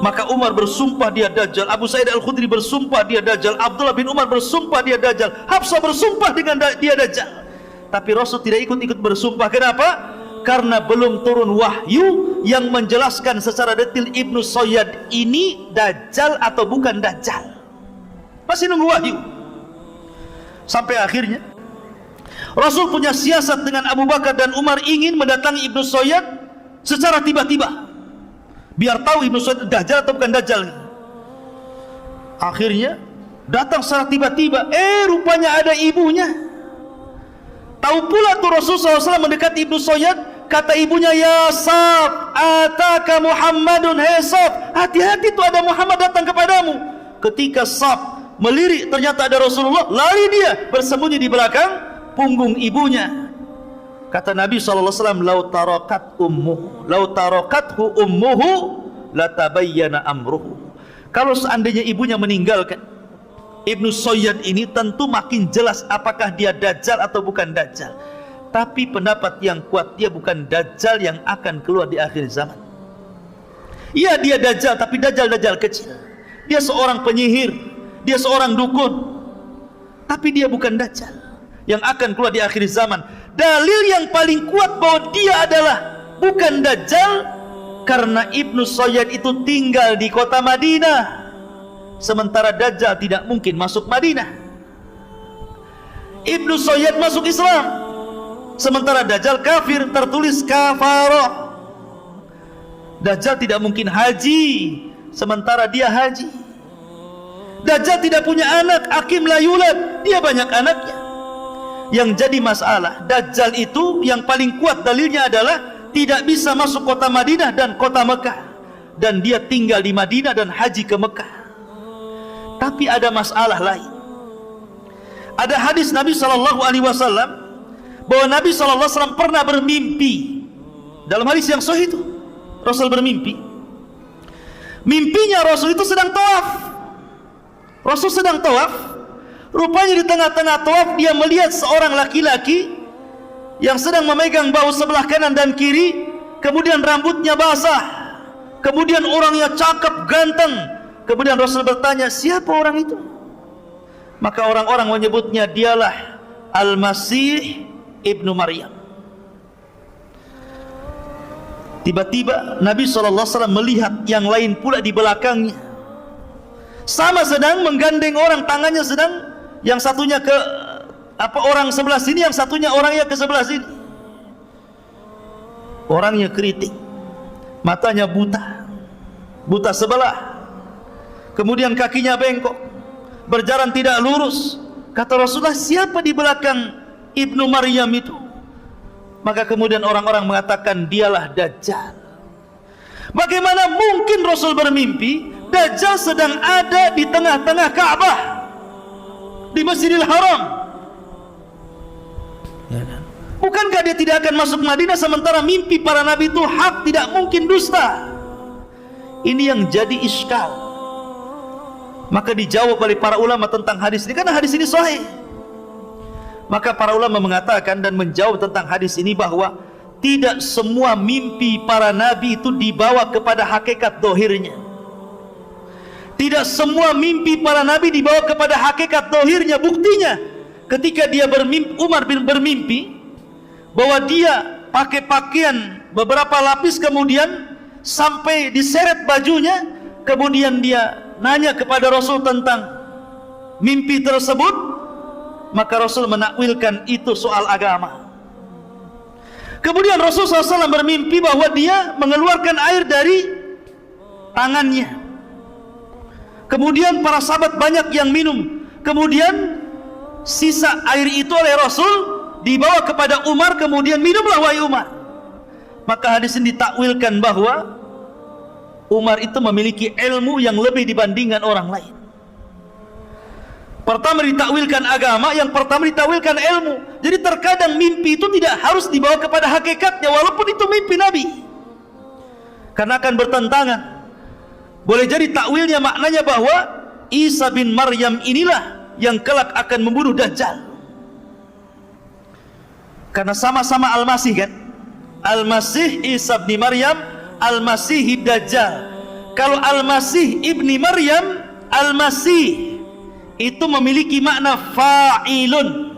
Maka Umar bersumpah dia dajjal, Abu Sa'id Al-Khudri bersumpah dia dajjal, Abdullah bin Umar bersumpah dia dajjal, Hafsah bersumpah dengan dia dajjal. Tapi Rasul tidak ikut bersumpah. Kenapa? Karena belum turun wahyu yang menjelaskan secara detail Ibnu Sayyid ini dajjal atau bukan dajjal. Masih nunggu wahyu. Sampai akhirnya Rasul punya siasat dengan Abu Bakar dan Umar, ingin mendatangi Ibnu Sayyid secara tiba-tiba, biar tahu Ibnu Sayyid dajjal atau bukan dajjal. Akhirnya datang secara tiba-tiba, rupanya ada ibunya. Tahu pula tuh Rasulullah SAW mendekati Ibnu Sayyid, kata ibunya, ya Saf, ataka Muhammadun, hei Saf, hati-hati tuh ada Muhammad datang kepadamu. Ketika Saf melirik, ternyata ada Rasulullah, lari dia bersembunyi di belakang punggung ibunya. Kata Nabi SAW, lau tarakathu ummuhu latabayyana amruhu. Kalau seandainya ibunya meninggalkan Ibnu Sayyid ini, tentu makin jelas apakah dia dajjal atau bukan dajjal. Tapi pendapat yang kuat, dia bukan dajjal yang akan keluar di akhir zaman. Iya, dia dajjal, tapi dajjal kecil. Dia seorang penyihir, dia seorang dukun, tapi dia bukan dajjal yang akan keluar di akhir zaman. Dalil yang paling kuat bahwa dia adalah bukan dajjal karena Ibnu Sayyid itu tinggal di kota Madinah, sementara dajjal tidak mungkin masuk Madinah. Ibnu Sayyid masuk Islam, sementara dajjal kafir, tertulis kafara. Dajjal tidak mungkin haji, sementara dia haji. Dajjal tidak punya anak, akim la yulad, dia banyak anaknya. Yang jadi masalah, dajjal itu yang paling kuat dalilnya adalah tidak bisa masuk kota Madinah dan kota Mekah, dan dia tinggal di Madinah dan haji ke Mekah. Tapi ada masalah lain. Ada hadis Nabi SAW bahwa Nabi SAW pernah bermimpi. Dalam hadis yang sahih itu Rasul bermimpi. Mimpinya Rasul itu sedang tawaf. Rasul sedang tawaf. Rupanya di tengah-tengah tawaf dia melihat seorang laki-laki yang sedang memegang bahu sebelah kanan dan kiri, kemudian rambutnya basah, kemudian orangnya cakep, ganteng. Kemudian Rasul bertanya, siapa orang itu? Maka orang-orang menyebutnya dialah Al-Masih Ibnu Maryam. Tiba-tiba Nabi SAW melihat yang lain pula di belakangnya, sama sedang menggandeng orang, tangannya sedang, yang satunya ke orang sebelah sini, yang satunya orangnya ke sebelah sini. Orangnya keriting, matanya buta sebelah, kemudian kakinya bengkok, berjalan tidak lurus. Kata Rasulullah, siapa di belakang Ibnu Maryam itu? Maka kemudian orang-orang mengatakan dialah Dajjal. Bagaimana mungkin Rasul bermimpi Dajjal sedang ada di tengah-tengah Ka'bah, di Masjidil Haram? Bukankah dia tidak akan masuk Madinah, sementara mimpi para nabi itu hak, tidak mungkin dusta? Ini yang jadi iskal. Maka dijawab oleh para ulama tentang hadis ini, karena hadis ini sahih. Maka para ulama mengatakan dan menjawab tentang hadis ini bahwa tidak semua mimpi para nabi itu dibawa kepada hakikat dohirnya. Tidak semua mimpi para nabi dibawa kepada hakikat dohirnya. Buktinya ketika dia bermimpi, Umar bin bermimpi bahwa dia pakai pakaian beberapa lapis, kemudian sampai diseret bajunya. Kemudian dia nanya kepada Rasul tentang mimpi tersebut, maka Rasul menakwilkan itu soal agama. Kemudian Rasul SAW bermimpi bahwa dia mengeluarkan air dari tangannya. Kemudian para sahabat banyak yang minum. Kemudian sisa air itu oleh Rasul dibawa kepada Umar, kemudian minumlah wahai Umar. Maka hadis ini ditakwilkan bahwa Umar itu memiliki ilmu yang lebih dibandingkan orang lain. Pertama ditakwilkan agama, yang pertama ditakwilkan ilmu. Jadi terkadang mimpi itu tidak harus dibawa kepada hakikatnya, walaupun itu mimpi Nabi, karena akan bertentangan. Boleh jadi takwilnya maknanya bahwa Isa bin Maryam inilah yang kelak akan membunuh Dajjal, karena sama-sama Al-Masih kan. Al-Masih Isa bin Maryam, Al-Masih Dajjal. Kalau Al-Masih ibni Maryam, Al-Masih itu memiliki makna fa'ilun.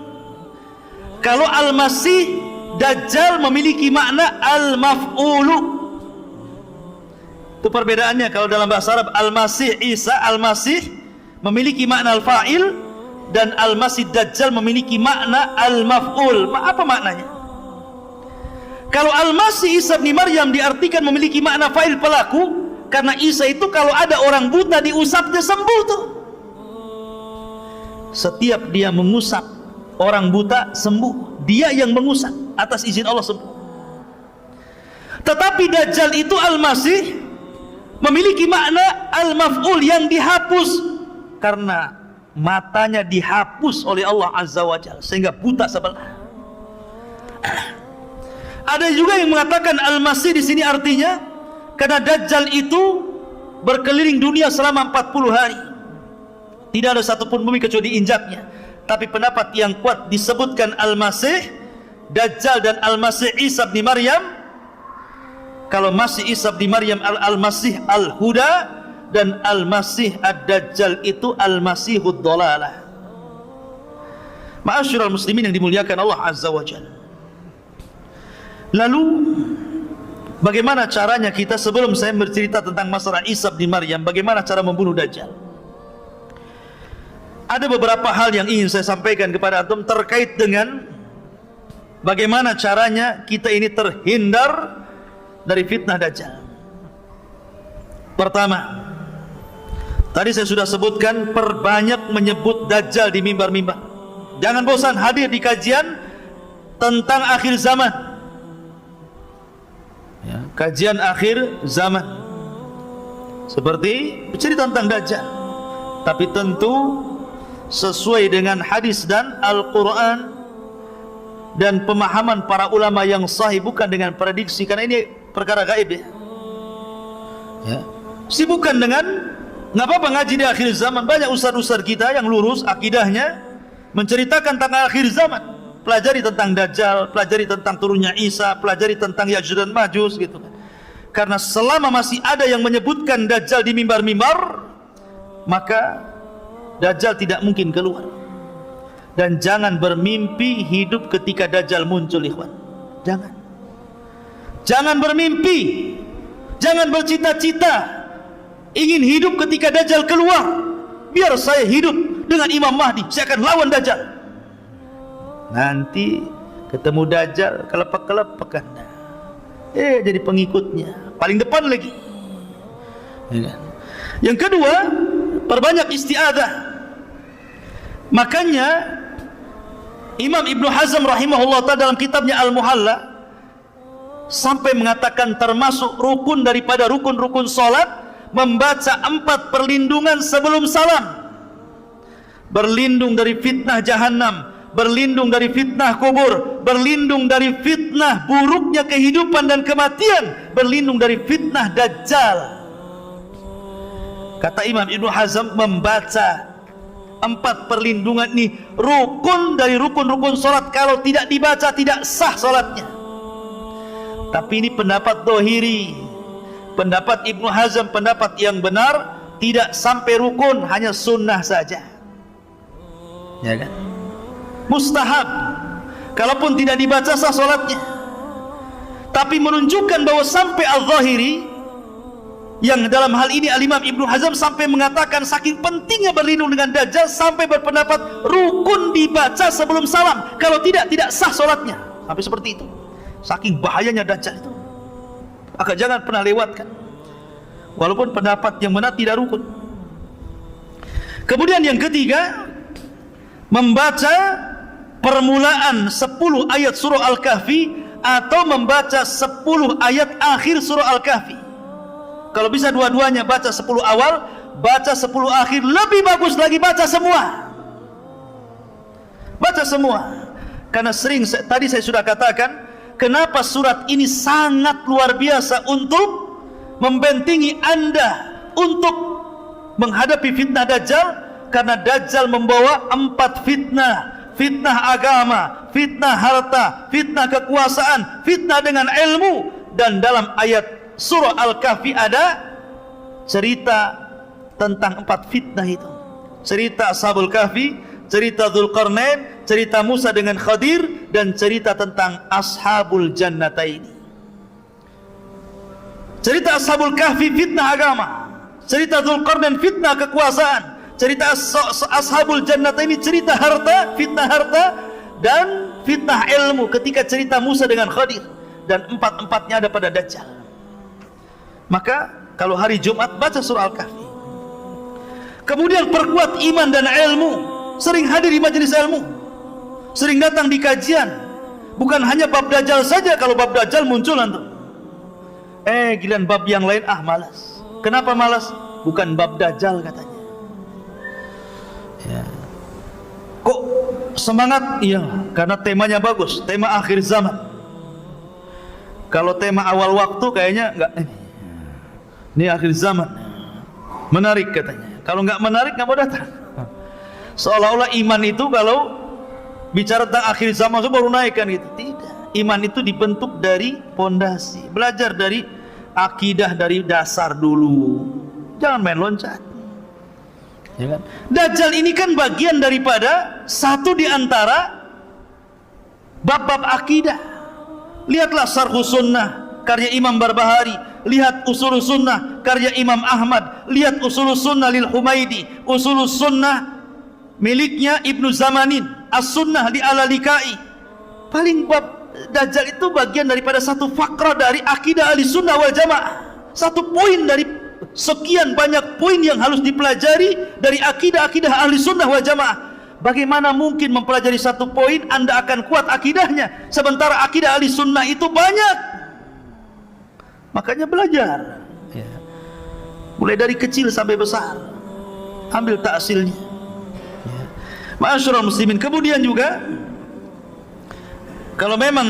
Kalau Al-Masih Dajjal memiliki makna al-maf'ulu. Itu perbedaannya. Kalau dalam bahasa Arab Al-Masih Isa, Al-Masih memiliki makna al-fa'il, dan Al-Masih Dajjal memiliki makna al-maf'ul. Apa maknanya? Kalau Al-Masih Isa bin Maryam diartikan memiliki makna fa'il, pelaku, karena Isa itu kalau ada orang buta diusapnya sembuh tuh. Setiap dia mengusap orang buta sembuh, dia yang mengusap atas izin Allah sembuh. Tetapi Dajjal itu Al-Masih memiliki makna al-maf'ul, yang dihapus, karena matanya dihapus oleh Allah Azza wa Jalla sehingga buta sebelah. Ada juga yang mengatakan Al-Masih di sini artinya karena Dajjal itu berkeliling dunia selama 40 hari. Tidak ada satupun bumi kecuali diinjaknya. Tapi pendapat yang kuat disebutkan Al-Masih Dajjal dan Al-Masih Isa bin Maryam. Kalau Masih Isa bin Maryam Al-Masih Al-Huda, dan Al-Masih Ad-Dajjal itu Al-Masihud Dhalalah. Ma'asyiral muslimin yang dimuliakan Allah Azza wa Jalla. Lalu bagaimana caranya kita, sebelum saya bercerita tentang masalah Isa bin Maryam, bagaimana cara membunuh Dajjal? Ada beberapa hal yang ingin saya sampaikan kepada antum terkait dengan bagaimana caranya kita ini terhindar dari fitnah Dajjal. Pertama, tadi saya sudah sebutkan, perbanyak menyebut Dajjal di mimbar-mimbar. Jangan bosan hadir di kajian tentang akhir zaman, ya, kajian akhir zaman, seperti bercerita tentang Dajjal, tapi tentu sesuai dengan hadis dan Al-Quran dan pemahaman para ulama yang sahih, bukan dengan prediksi, karena ini perkara gaib, ya. Sibukkan dengan, nggak apa-apa ngaji di akhir zaman. Banyak ustaz-ustaz kita yang lurus akidahnya menceritakan tentang akhir zaman. Pelajari tentang Dajjal, pelajari tentang turunnya Isa, pelajari tentang Ya'juj dan Ma'juj, gitu kan. Karena selama masih ada yang menyebutkan Dajjal di mimbar-mimbar, maka Dajjal tidak mungkin keluar. Dan jangan bermimpi hidup ketika Dajjal muncul, ikhwan. Jangan bermimpi, jangan bercita-cita ingin hidup ketika Dajjal keluar. Biar saya hidup dengan Imam Mahdi, saya akan lawan Dajjal. Nanti ketemu Dajjal, kelepek-kelepek Anda, jadi pengikutnya paling depan lagi, ya kan? Yang kedua, perbanyak isti'adzah. Makanya Imam Ibnu Hazm rahimahullah ta'ala dalam kitabnya Al-Muhalla sampai mengatakan termasuk rukun daripada rukun-rukun salat membaca 4 perlindungan sebelum salam. Berlindung dari fitnah jahannam, berlindung dari fitnah kubur, berlindung dari fitnah buruknya kehidupan dan kematian, berlindung dari fitnah Dajjal. Kata Imam Ibnu Hazm, membaca 4 perlindungan ini rukun dari rukun-rukun salat. Kalau tidak dibaca tidak sah salatnya. Tapi ini pendapat Dohiri, pendapat Ibnu Hazm, pendapat yang benar, tidak sampai rukun, hanya sunnah saja, ya kan? Mustahab. Kalaupun tidak dibaca sah salatnya. Tapi menunjukkan bahwa sampai Al-Zahiri Yang dalam hal ini Al-Imam Ibnu Hazm sampai mengatakan saking pentingnya berlindung dengan Dajjal sampai berpendapat rukun dibaca sebelum salam, kalau tidak sah solatnya. Sampai seperti itu, saking bahayanya Dajjal itu. Maka jangan pernah lewatkan, walaupun pendapat yang benar tidak rukun. Kemudian yang ketiga, membaca permulaan 10 ayat surah Al-Kahfi atau membaca 10 ayat akhir surah Al-Kahfi. Kalau bisa dua-duanya, baca 10 awal, baca 10 akhir, lebih bagus lagi baca semua. Baca semua. Karena tadi saya sudah katakan, kenapa surat ini sangat luar biasa untuk membentengi Anda untuk menghadapi fitnah Dajjal. Karena Dajjal membawa 4 fitnah: fitnah agama, fitnah harta, fitnah kekuasaan, fitnah dengan ilmu. Dan dalam ayat surah Al-Kahfi ada cerita tentang 4 fitnah itu. Cerita Ashabul Kahfi, cerita Dzulqarnain, cerita Musa dengan Khadir, dan cerita tentang Ashabul Jannataini. Cerita Ashabul Kahfi fitnah agama, cerita Dzulqarnain fitnah kekuasaan, cerita Ashabul Jannataini cerita harta, fitnah harta, dan fitnah ilmu ketika cerita Musa dengan Khadir. Dan 4-4-nya ada pada Dajjal. Maka kalau hari Jumat baca surah Al-Kahfi. Kemudian perkuat iman dan ilmu, sering hadir di majelis ilmu, sering datang di kajian. Bukan hanya bab Dajjal saja. Kalau bab Dajjal muncul antum, giliran bab yang lain malas. Kenapa malas? Bukan bab Dajjal katanya. Ya. Kok semangat? Iya, karena temanya bagus, tema akhir zaman. Kalau tema awal waktu kayaknya enggak. Ini akhir zaman, menarik katanya. Kalau nggak menarik nggak mau datang. Seolah-olah iman itu kalau bicara tentang akhir zaman itu baru naik kan gitu. Tidak. Iman itu dibentuk dari pondasi. Belajar dari akidah dari dasar dulu. Jangan main loncat. Ya kan? Dajjal ini kan bagian daripada satu di antara bab-bab akidah. Lihatlah Syarhus Sunnah karya Imam Barbahari, lihat Ushulus Sunnah karya Imam Ahmad, lihat Ushulus Sunnah lil Humaidi, Ushulus Sunnah miliknya Ibnu Zamanin, As-Sunnah li Al-Lalikai. Paling bab Dajjal itu bagian daripada satu fakrah dari akidah Ahlussunnah wal Jamaah. Satu poin dari sekian banyak poin yang harus dipelajari dari akidah-akidah Ahlussunnah wal Jamaah. Bagaimana mungkin mempelajari satu poin Anda akan kuat akidahnya, sementara akidah Ahlussunnah itu banyak. Makanya belajar, ya. Mulai dari kecil sampai besar, ambil ta'silnya, ya. Ma'asyiral muslimin. Kemudian juga kalau memang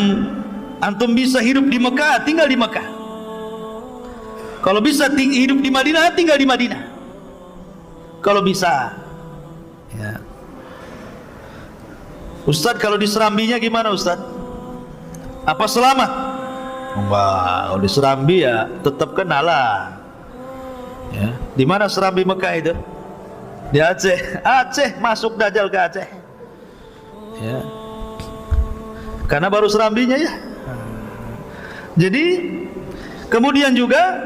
antum bisa hidup di Mekah, tinggal di Mekah. Kalau bisa hidup di Madinah, tinggal di Madinah. Kalau bisa, ya. Ustadz, kalau di Serambinya gimana Ustadz? Apa selamat? Wah, kalau di Serambi ya tetap kenalah. Ya. Di mana Serambi Mekah itu? Di Aceh. Aceh, masuk Dajjal ke Aceh. Ya. Karena baru Serambinya ya. Jadi kemudian juga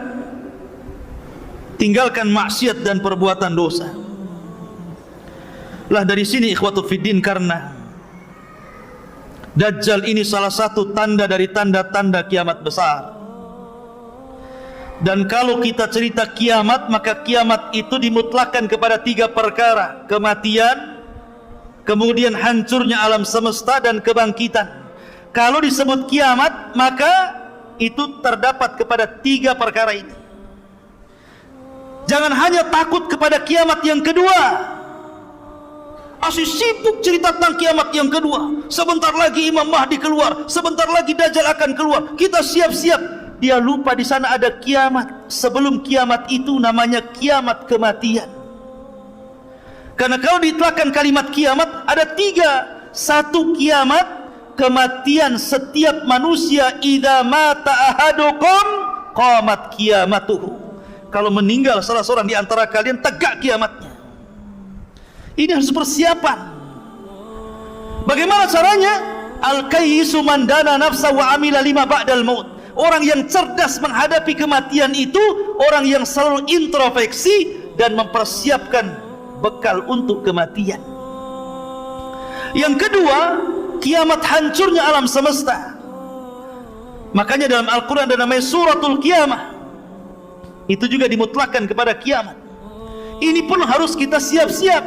tinggalkan maksiat dan perbuatan dosa. Lah dari sini ikhwatu fiddin, karena Dajjal ini salah satu tanda dari tanda-tanda kiamat besar. Dan kalau kita cerita kiamat, maka kiamat itu dimutlakkan kepada 3 perkara: kematian, kemudian hancurnya alam semesta, dan kebangkitan. Kalau disebut kiamat, maka itu terdapat kepada 3 perkara ini. Jangan hanya takut kepada kiamat yang kedua. Masih sibuk cerita tentang kiamat yang kedua. Sebentar lagi Imam Mahdi keluar, sebentar lagi Dajjal akan keluar. Kita siap-siap. Dia lupa di sana ada kiamat. Sebelum kiamat itu namanya kiamat kematian. Karena kalau diitlakkan kalimat kiamat ada 3. Satu, kiamat kematian setiap manusia. Idza mata ahadukum qamat kiamatuhu. Kalau meninggal salah seorang di antara kalian, tegak kiamatnya. Ini harus persiapan. Bagaimana caranya? Al-kayyisu man dana nafsa wa amila lima ba'dal maut. Orang yang cerdas menghadapi kematian itu orang yang selalu introspeksi dan mempersiapkan bekal untuk kematian. Yang kedua, kiamat hancurnya alam semesta. Makanya dalam Al-Quran ada namanya suratul kiamah. Itu juga dimutlakkan kepada kiamat. Ini pun harus kita siap-siap,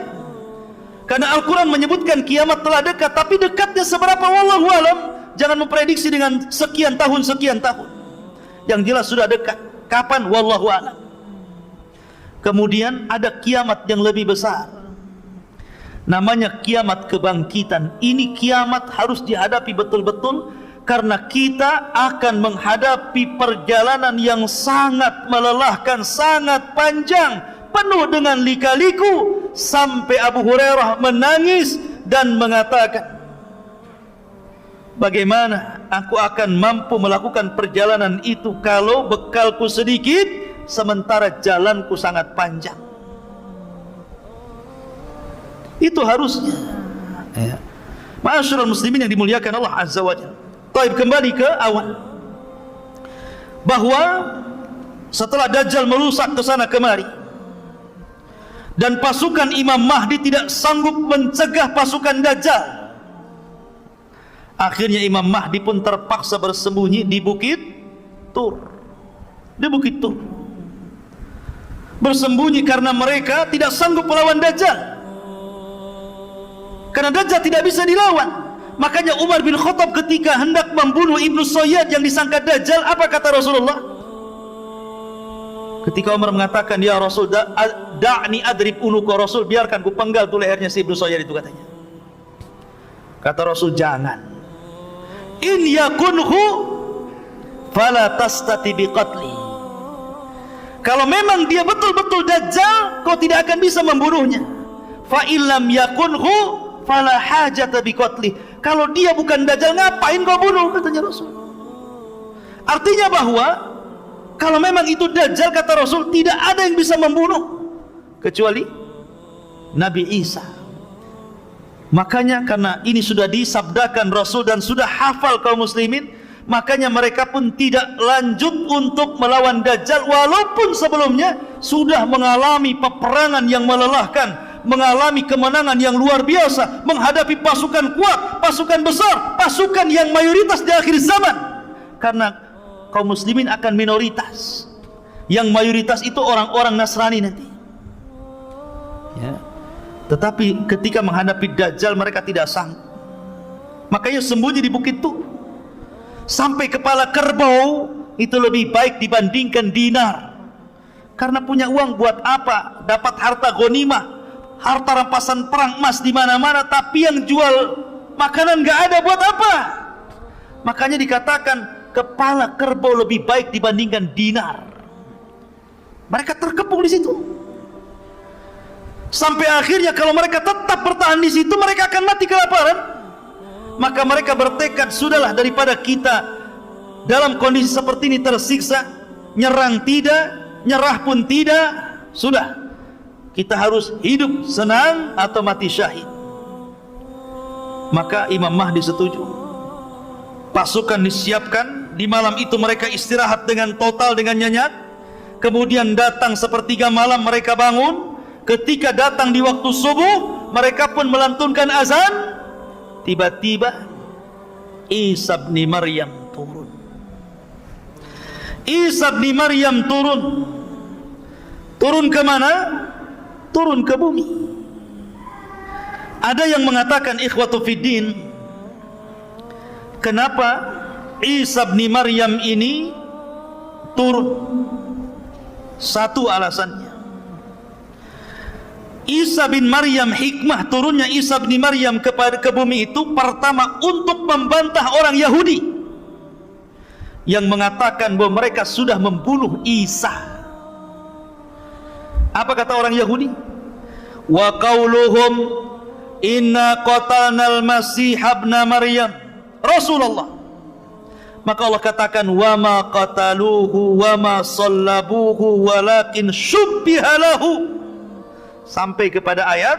karena Al-Quran menyebutkan kiamat telah dekat. Tapi dekatnya seberapa, wallahu alam. Jangan memprediksi dengan sekian tahun. Yang jelas sudah dekat. Kapan? Wallahu alam. Kemudian ada kiamat yang lebih besar, namanya kiamat kebangkitan. Ini kiamat harus dihadapi betul-betul, karena kita akan menghadapi perjalanan yang sangat melelahkan, sangat panjang, penuh dengan lika-liku, sampai Abu Hurairah menangis dan mengatakan, bagaimana aku akan mampu melakukan perjalanan itu kalau bekalku sedikit, sementara jalanku sangat panjang. Itu harusnya, ya. Ma'asyiral muslimin yang dimuliakan Allah Azza wa Jalla. Taib, kembali ke awal, bahwa setelah Dajjal merusak ke sana kemari dan pasukan Imam Mahdi tidak sanggup mencegah pasukan Dajjal, akhirnya Imam Mahdi pun terpaksa bersembunyi di Bukit Tur. Bersembunyi karena mereka tidak sanggup melawan Dajjal, karena Dajjal tidak bisa dilawan. Makanya Umar bin Khattab ketika hendak membunuh Ibnu Sayyad yang disangka Dajjal, apa kata Rasulullah? Ketika Umar mengatakan, ya Rasul, da'ni adrib unuqa, Rasul, biarkan ku penggal tu lehernya si Ibnu Sayyad itu, katanya. Kata Rasul, jangan. In yakunhu fala tastati biqatli. Kalau memang dia betul-betul Dajjal, kau tidak akan bisa membunuhnya. Fa illam yakunhu fala hajata biqatli. Kalau dia bukan Dajjal, ngapain kau bunuh, katanya Rasul. Artinya bahwa kalau memang itu Dajjal, kata Rasul, tidak ada yang bisa membunuh kecuali Nabi Isa. Makanya karena ini sudah disabdakan Rasul dan sudah hafal kaum muslimin, makanya mereka pun tidak lanjut untuk melawan Dajjal, walaupun sebelumnya sudah mengalami peperangan yang melelahkan, mengalami kemenangan yang luar biasa, menghadapi pasukan kuat, pasukan besar, pasukan yang mayoritas di akhir zaman. Karena kaum muslimin akan minoritas, yang mayoritas itu orang-orang Nasrani nanti, ya. Tetapi ketika menghadapi Dajjal mereka tidak sanggup, makanya sembunyi di Bukit Tur. Sampai kepala kerbau itu lebih baik dibandingkan dinar, karena punya uang buat apa? Dapat harta ghanimah, harta rampasan perang, emas di mana-mana, tapi yang jual makanan nggak ada, buat apa? Makanya dikatakan kepala kerbau lebih baik dibandingkan dinar. Mereka terkepung di situ. Sampai akhirnya kalau mereka tetap bertahan di situ, mereka akan mati kelaparan. Maka mereka bertekad, sudahlah, daripada kita dalam kondisi seperti ini tersiksa, nyerang tidak, nyerah pun tidak, sudah, kita harus hidup senang atau mati syahid. Maka Imam Mahdi setuju. Pasukan disiapkan. Di malam itu mereka istirahat dengan total, dengan nyenyak. Kemudian datang sepertiga malam mereka bangun. Ketika datang di waktu subuh, mereka pun melantunkan azan. Tiba-tiba Isa bin Maryam turun. Isa bin Maryam turun. Turun ke mana? Turun ke bumi. Ada yang mengatakan, ikhwatu fiddin, kenapa Isa bin Maryam ini turun? Satu alasannya, Isa bin Maryam, hikmah turunnya Isa bin Maryam ke bumi itu, pertama untuk membantah orang Yahudi yang mengatakan bahwa mereka sudah membunuh Isa. Apa kata orang Yahudi? Wa qauluhum inna qatalnal masih ibn Maryam Rasulullah. Maka Allah katakan, wa ma qataluhu wa ma sallabuhu walakin syubbiha lahu, sampai kepada ayat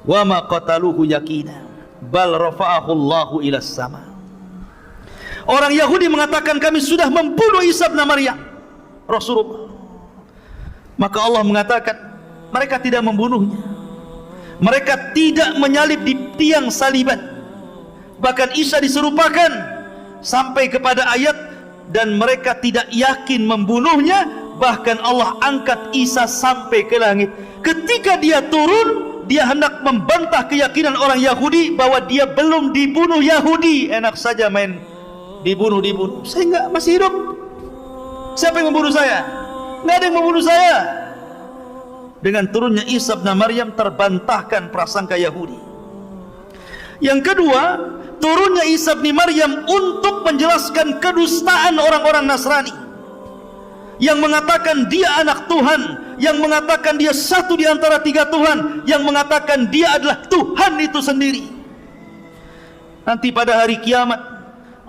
wa ma qataluhu yaqina bal rafa'ahu Allahu ila sama. Orang Yahudi mengatakan kami sudah membunuh Isa bin Maryam, Rasulullah. Maka Allah mengatakan mereka tidak membunuhnya. Mereka tidak menyalib di tiang saliban. Bahkan Isa diserupakan sampai kepada ayat dan mereka tidak yakin membunuhnya. Bahkan Allah angkat Isa sampai ke langit. Ketika dia turun, dia hendak membantah keyakinan orang Yahudi bahwa dia belum dibunuh Yahudi. Enak saja main dibunuh. Saya enggak, masih hidup. Siapa yang membunuh saya? Enggak ada yang membunuh saya. Dengan turunnya Isa bin Maryam terbantahkan prasangka Yahudi. Yang kedua, turunnya Isa bin Maryam untuk menjelaskan kedustaan orang-orang Nasrani yang mengatakan dia anak Tuhan, yang mengatakan dia satu di antara tiga Tuhan, yang mengatakan dia adalah Tuhan itu sendiri. Nanti pada hari kiamat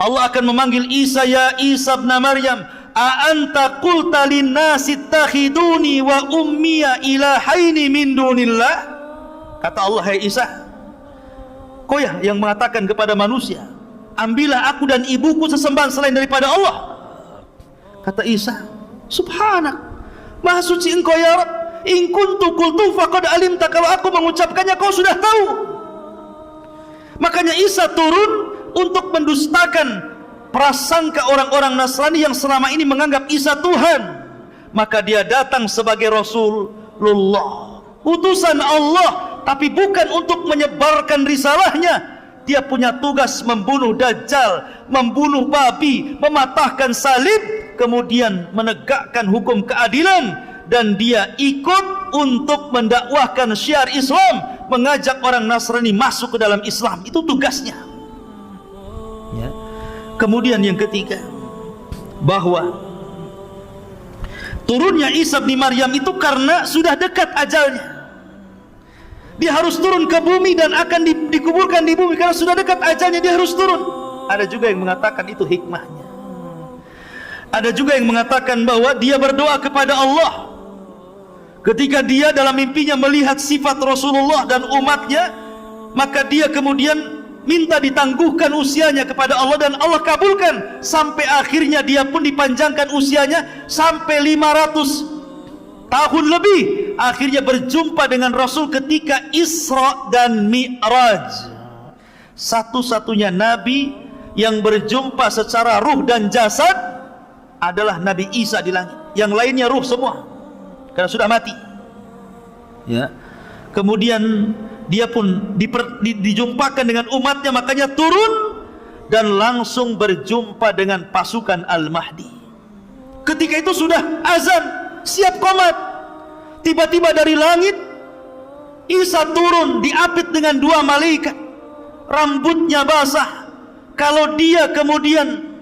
Allah akan memanggil Isa, ya Isa bin Maryam, a anta qulta linnasi ittakhiduni wa ummiya ilahaini min dunillah. Kata Allah, hai Isa, kau yang mengatakan kepada manusia, ambillah aku dan ibuku sesembahan selain daripada Allah. Kata Isa, subhanak, maha suci engkau ya Rabb, in kuntu qultu faqad alimta, kalau aku mengucapkannya kau sudah tahu. Makanya Isa turun untuk mendustakan prasangka orang-orang Nasrani yang selama ini menganggap Isa Tuhan. Maka dia datang sebagai Rasulullah, utusan Allah, tapi bukan untuk menyebarkan risalahnya. Dia punya tugas membunuh Dajjal, membunuh babi, mematahkan salib, kemudian menegakkan hukum keadilan. Dan dia ikut untuk mendakwahkan syiar Islam, mengajak orang Nasrani masuk ke dalam Islam. Itu tugasnya ya. Kemudian yang ketiga, bahwa turunnya Isa bin Maryam itu karena sudah dekat ajalnya. Dia harus turun ke bumi dan akan dikuburkan di bumi. Karena sudah dekat ajalnya, dia harus turun. Ada juga yang mengatakan itu hikmahnya. Ada juga yang mengatakan bahwa dia berdoa kepada Allah ketika dia dalam mimpinya melihat sifat Rasulullah dan umatnya, maka dia kemudian minta ditangguhkan usianya kepada Allah, dan Allah kabulkan. Sampai akhirnya dia pun dipanjangkan usianya sampai 500 tahun lebih. Akhirnya berjumpa dengan Rasul ketika Isra dan Mi'raj. Satu-satunya Nabi yang berjumpa secara ruh dan jasad adalah Nabi Isa di langit. Yang lainnya ruh semua, karena sudah mati ya. Kemudian dia pun dijumpakan dengan umatnya, makanya turun dan langsung berjumpa dengan pasukan Al-Mahdi. Ketika itu sudah azan, siap qomat. Tiba-tiba dari langit Isa turun, diapit dengan dua malaikat, rambutnya basah. Kalau dia kemudian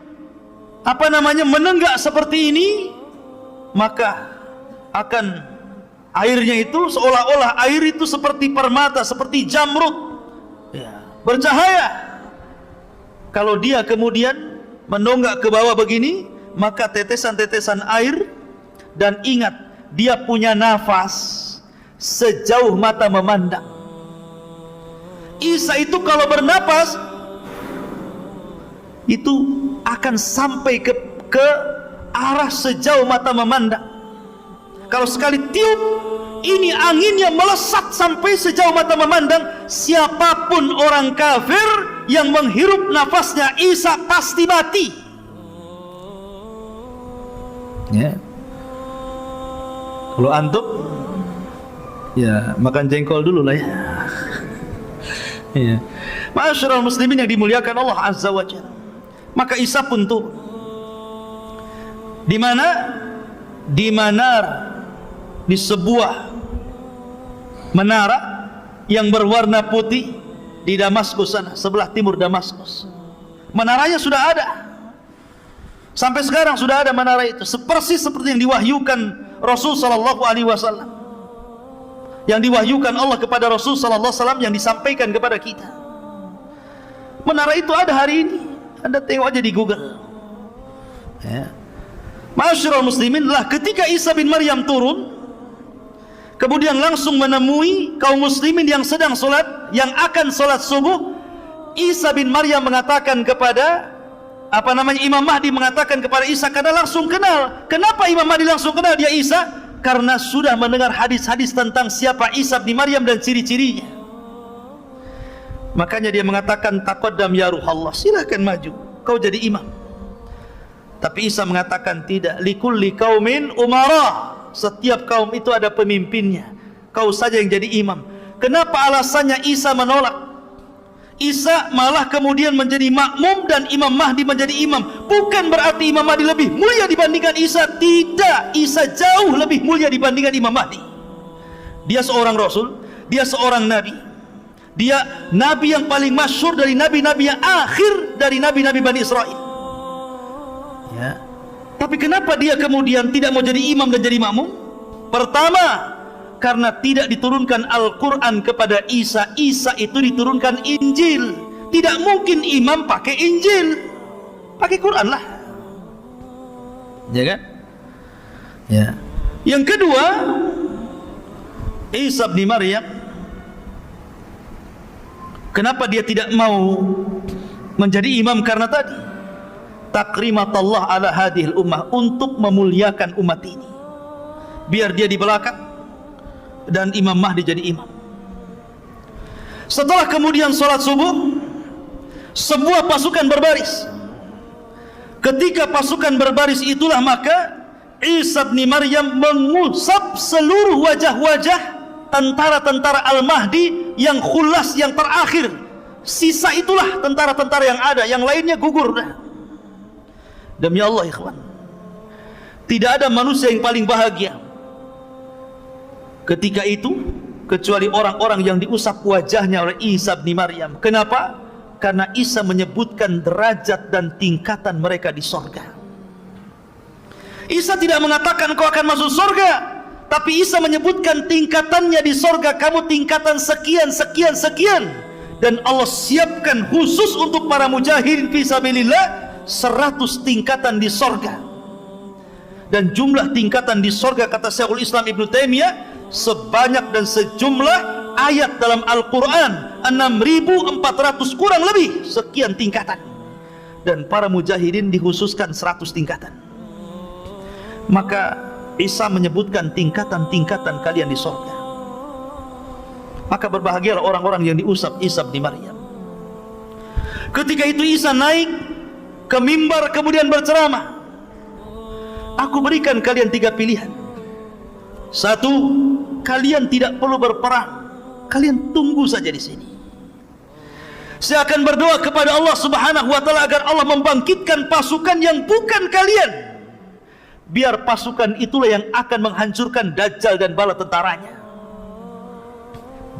menenggak seperti ini, maka akan airnya itu seolah-olah air itu seperti permata, seperti jamrud ya, bercahaya. Kalau dia kemudian menonggak ke bawah begini, maka tetesan-tetesan air. Dan ingat, dia punya nafas sejauh mata memandang. Isa itu kalau bernapas itu akan sampai ke arah sejauh mata memandang. Kalau sekali tiup, ini anginnya melesat sampai sejauh mata memandang. Siapapun orang kafir yang menghirup nafasnya Isa pasti mati ya. Kalau antum ya makan jengkol dulu lah ya. Ya. Ma'asyiral muslimin yang dimuliakan Allah Azza wa Jalla. Maka Isa pun turun. Di mana? Di menara, di sebuah menara yang berwarna putih di Damaskus sana, sebelah timur Damaskus. Menaranya sudah ada. Sampai sekarang sudah ada menara itu, persis seperti yang diwahyukan Rasul sallallahu alaihi wasallam. Yang diwahyukan Allah kepada Rasul sallallahu alaihi wasallam, yang disampaikan kepada kita. Menara itu ada hari ini. Anda tengok aja di Google. Ya. Ma'asyiral muslimin, lah ketika Isa bin Maryam turun, kemudian langsung menemui kaum muslimin yang sedang sholat, yang akan sholat subuh. Isa bin Maryam mengatakan kepada Imam Mahdi mengatakan kepada Isa, karena langsung kenal. Kenapa Imam Mahdi langsung kenal dia Isa? Karena sudah mendengar hadis-hadis tentang siapa Isa bin Maryam dan ciri-cirinya. Makanya dia mengatakan, taqaddam ya Ruhallah, silahkan maju, kau jadi imam. Tapi Isa mengatakan tidak, likulli qaumin umara, setiap kaum itu ada pemimpinnya, kau saja yang jadi imam. Kenapa alasannya Isa menolak? Isa malah kemudian menjadi makmum dan Imam Mahdi menjadi imam. Bukan berarti Imam Mahdi lebih mulia dibandingkan Isa. Tidak, Isa jauh lebih mulia dibandingkan Imam Mahdi. Dia seorang Rasul, dia seorang Nabi, dia Nabi yang paling masyhur dari Nabi-Nabi yang akhir dari Nabi-Nabi Bani Israel ya. Tapi kenapa dia kemudian tidak mau jadi imam dan jadi makmum? Pertama, karena tidak diturunkan Al-Quran kepada Isa. Isa itu diturunkan Injil. Tidak mungkin imam pakai Injil, pakai Quran lah, ya kan? Ya. Yang kedua, Isa bin Maryam, kenapa dia tidak mau menjadi imam? Karena tadi takrimatallah ala hadhil ummah, untuk memuliakan umat ini. Biar dia di belakang dan Imam Mahdi jadi imam. Setelah kemudian sholat subuh, sebuah pasukan berbaris. Ketika pasukan berbaris itulah maka Isa bin Maryam mengusap seluruh wajah-wajah tentara-tentara Al-Mahdi yang khulas, yang terakhir. Sisa itulah tentara-tentara yang ada, yang lainnya gugur dah. Demi Allah ikhwan, tidak ada manusia yang paling bahagia ketika itu kecuali orang-orang yang diusap wajahnya oleh Isa bin Maryam. Kenapa? Karena Isa menyebutkan derajat dan tingkatan mereka di sorga. Isa tidak mengatakan kau akan masuk sorga, tapi Isa menyebutkan tingkatannya di sorga. Kamu tingkatan sekian, sekian, sekian. Dan Allah siapkan khusus untuk para mujahidin fisabilillah 100 tingkatan di sorga. Dan jumlah tingkatan di sorga, kata Syekhul Islam Ibnu Taimiyah, sebanyak dan sejumlah ayat dalam Al-Quran, 6.400 kurang lebih sekian tingkatan. Dan para mujahidin dikhususkan 100 tingkatan. Maka Isa menyebutkan tingkatan-tingkatan kalian di surga. Maka berbahagialah orang-orang yang diusap Isa bin Maryam. Ketika itu Isa naik ke mimbar kemudian berceramah, aku berikan kalian 3 pilihan. 1, kalian tidak perlu berperang, kalian tunggu saja di sini. Saya akan berdoa kepada Allah Subhanahu wa taala agar Allah membangkitkan pasukan yang bukan kalian. Biar pasukan itulah yang akan menghancurkan Dajjal dan bala tentaranya.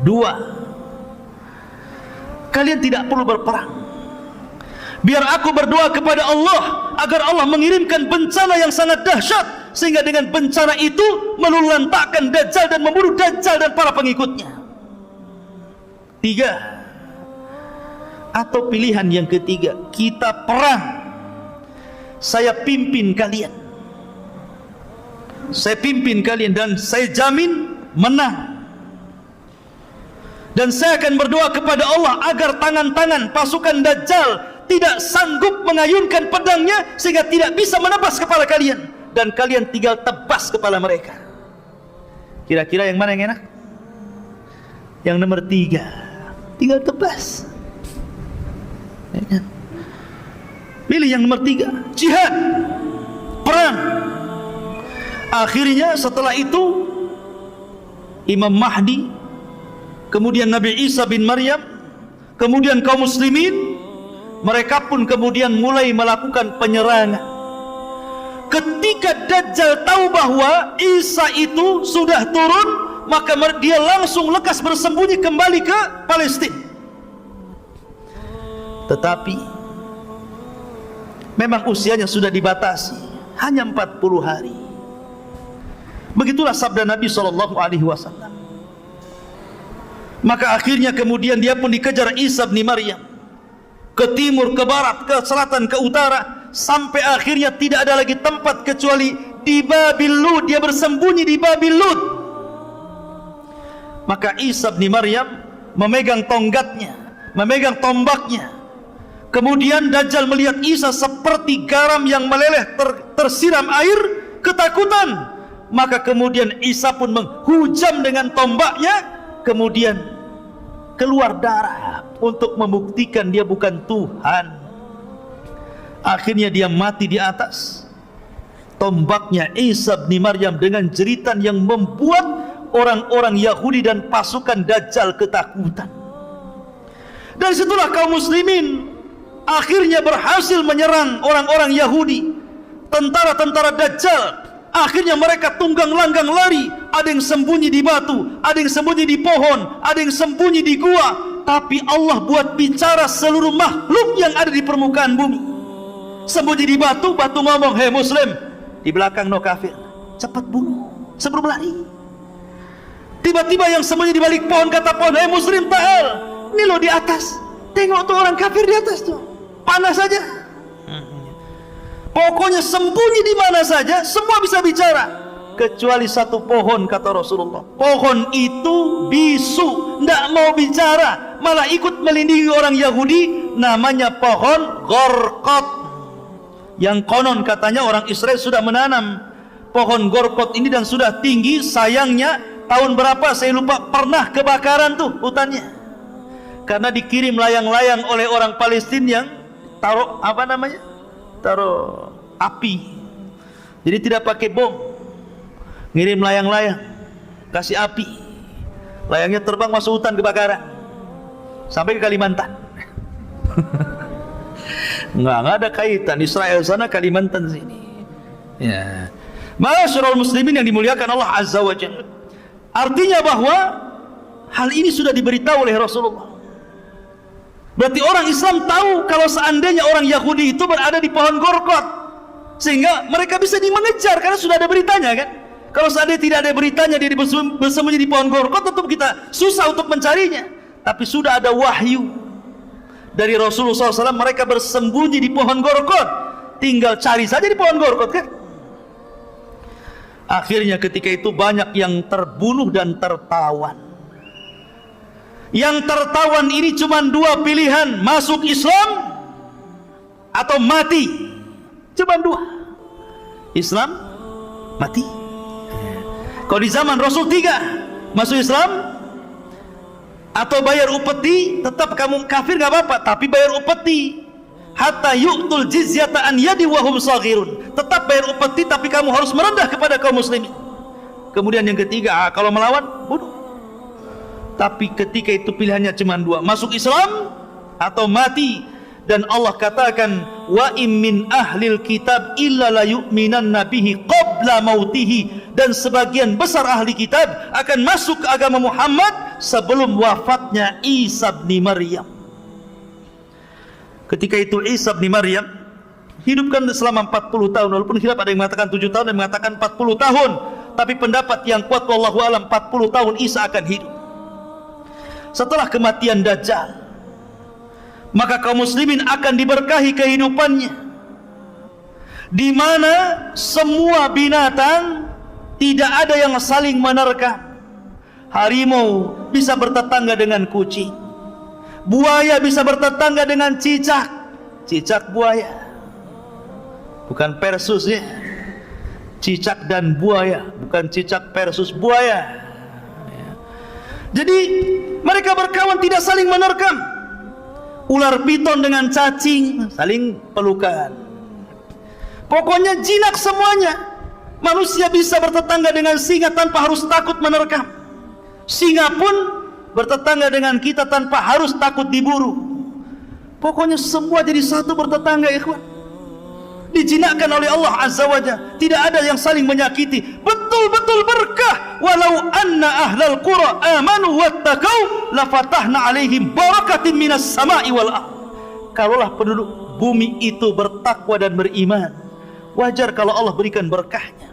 2, kalian tidak perlu berperang. Biar aku berdoa kepada Allah agar Allah mengirimkan bencana yang sangat dahsyat, sehingga dengan bencana itu meluluhlantakkan Dajjal dan membunuh Dajjal dan para pengikutnya. 3, atau pilihan yang ketiga, kita perang, saya pimpin kalian, saya pimpin kalian dan saya jamin menang. Dan saya akan berdoa kepada Allah agar tangan-tangan pasukan Dajjal tidak sanggup mengayunkan pedangnya sehingga tidak bisa menebas kepala kalian, dan kalian tinggal tebas kepala mereka. Kira-kira yang mana yang enak? Yang nomor 3, tinggal tebas, ya kan? Pilih yang nomor 3, jihad, perang. Akhirnya setelah itu Imam Mahdi, kemudian Nabi Isa bin Maryam, kemudian kaum muslimin, mereka pun kemudian mulai melakukan penyerangan. Ketika Dajjal tahu bahwa Isa itu sudah turun, maka dia langsung lekas bersembunyi kembali ke Palestina. Tetapi memang usianya sudah dibatasi, hanya 40 hari. Begitulah sabda Nabi SAW. Maka akhirnya kemudian dia pun dikejar Isa bin Maryam, ke timur, ke barat, ke selatan, ke utara, sampai akhirnya tidak ada lagi tempat kecuali di Babil Lud. Dia bersembunyi di Babil Lud. Maka Isa bin Maryam memegang tonggatnya, memegang tombaknya, Kemudian Dajjal melihat Isa seperti garam yang meleleh tersiram air, ketakutan. Maka kemudian Isa pun menghujam dengan tombaknya, kemudian keluar darah untuk membuktikan dia bukan Tuhan. Akhirnya dia mati di atas tombaknya Isa bin Maryam dengan jeritan yang membuat orang-orang Yahudi dan pasukan Dajjal ketakutan. Dan situlah kaum muslimin akhirnya berhasil menyerang orang-orang Yahudi. Tentara-tentara Dajjal akhirnya mereka tunggang langgang lari. Ada yang sembunyi di batu, ada yang sembunyi di pohon, ada yang sembunyi di gua. Tapi Allah buat bicara seluruh makhluk yang ada di permukaan bumi. Sembunyi di batu, batu ngomong, "Hei muslim, di belakang no kafir, cepat bunuh sebelum lari." Tiba-tiba yang sembunyi di balik pohon kata pohon, "Hei muslim, ta'al, ini lo di atas, tengok tuh orang kafir di atas tuh, panas saja." Pokoknya sembunyi di mana saja, semua bisa bicara, kecuali satu pohon kata Rasulullah. Pohon itu bisu, tidak mau bicara, malah ikut melindungi orang Yahudi. Namanya pohon Gorkot, yang konon katanya orang Israel sudah menanam pohon Gorkot ini dan sudah tinggi. Sayangnya tahun berapa saya lupa, pernah kebakaran tuh hutannya, karena dikirim layang-layang oleh orang Palestina yang taruh taruh api. Jadi tidak pakai bom, ngirim layang-layang, kasih api, layangnya terbang masuk hutan, kebakaran sampai ke Kalimantan. Enggak ada kaitan, Israel sana, Kalimantan sini. Ya, ma'asyiral muslimin yang dimuliakan Allah Azza wa Jalla. Artinya bahwa hal ini sudah diberitahu oleh Rasulullah. Berarti orang Islam tahu kalau seandainya orang Yahudi itu berada di pohon Gorkot, sehingga mereka bisa mengejar karena sudah ada beritanya kan. Kalau seandainya tidak ada beritanya, dia bersembunyi di pohon Gorkot, tentu kita susah untuk mencarinya. Tapi sudah ada wahyu dari Rasulullah SAW, mereka bersembunyi di pohon Gorkot, tinggal cari saja di pohon Gorkot kan. Akhirnya ketika itu banyak yang terbunuh dan tertawan. Yang tertawan ini cuma dua pilihan, masuk Islam atau mati. Cuma dua, Islam, mati. Kalau di zaman Rasul 3, masuk Islam atau bayar upeti. Tetap kamu kafir gak apa-apa, tapi bayar upeti. Hatta yu'tul jizyata an yadi wa hum saghirun. Tetap bayar upeti, tapi kamu harus merendah kepada kaum muslimin. Kemudian yang ketiga, kalau melawan, bunuh. Tapi ketika itu pilihannya cuma dua, masuk Islam atau mati. Dan Allah katakan, wa im min ahlil kitab illa la yu'minanna bihi qabla mautihi. Dan sebagian besar ahli kitab akan masuk ke agama Muhammad sebelum wafatnya Isa bin Maryam. Ketika itu Isa bin Maryam hidupkan selama 40 tahun. Walaupun khilaf, ada yang mengatakan 7 tahun, ada yang mengatakan 40 tahun. Tapi pendapat yang kuat wallahu alam 40 tahun Isa akan hidup. Setelah kematian Dajjal, maka kaum muslimin akan diberkahi kehidupannya, di mana semua binatang tidak ada yang saling menerkam. Harimau bisa bertetangga dengan kucing, buaya bisa bertetangga dengan cicak. Cicak buaya, bukan Persus ya. Cicak dan buaya, bukan cicak versus buaya. Jadi mereka berkawan tidak saling menerkam. Ular piton dengan cacing saling pelukan. Pokoknya jinak semuanya. Manusia bisa bertetangga dengan singa tanpa harus takut menerkam. Singa pun bertetangga dengan kita tanpa harus takut diburu. Pokoknya semua jadi satu bertetangga, ikhwan. Dijinakkan oleh Allah Azza wa Jalla, tidak ada yang saling menyakiti. Betul-betul berkah. Walau anna ahlal qura amanu wattaqau lafatahna alaihim barakatin minas sama'i wal ardh. Kalaulah penduduk bumi itu bertakwa dan beriman, wajar kalau Allah berikan berkahnya.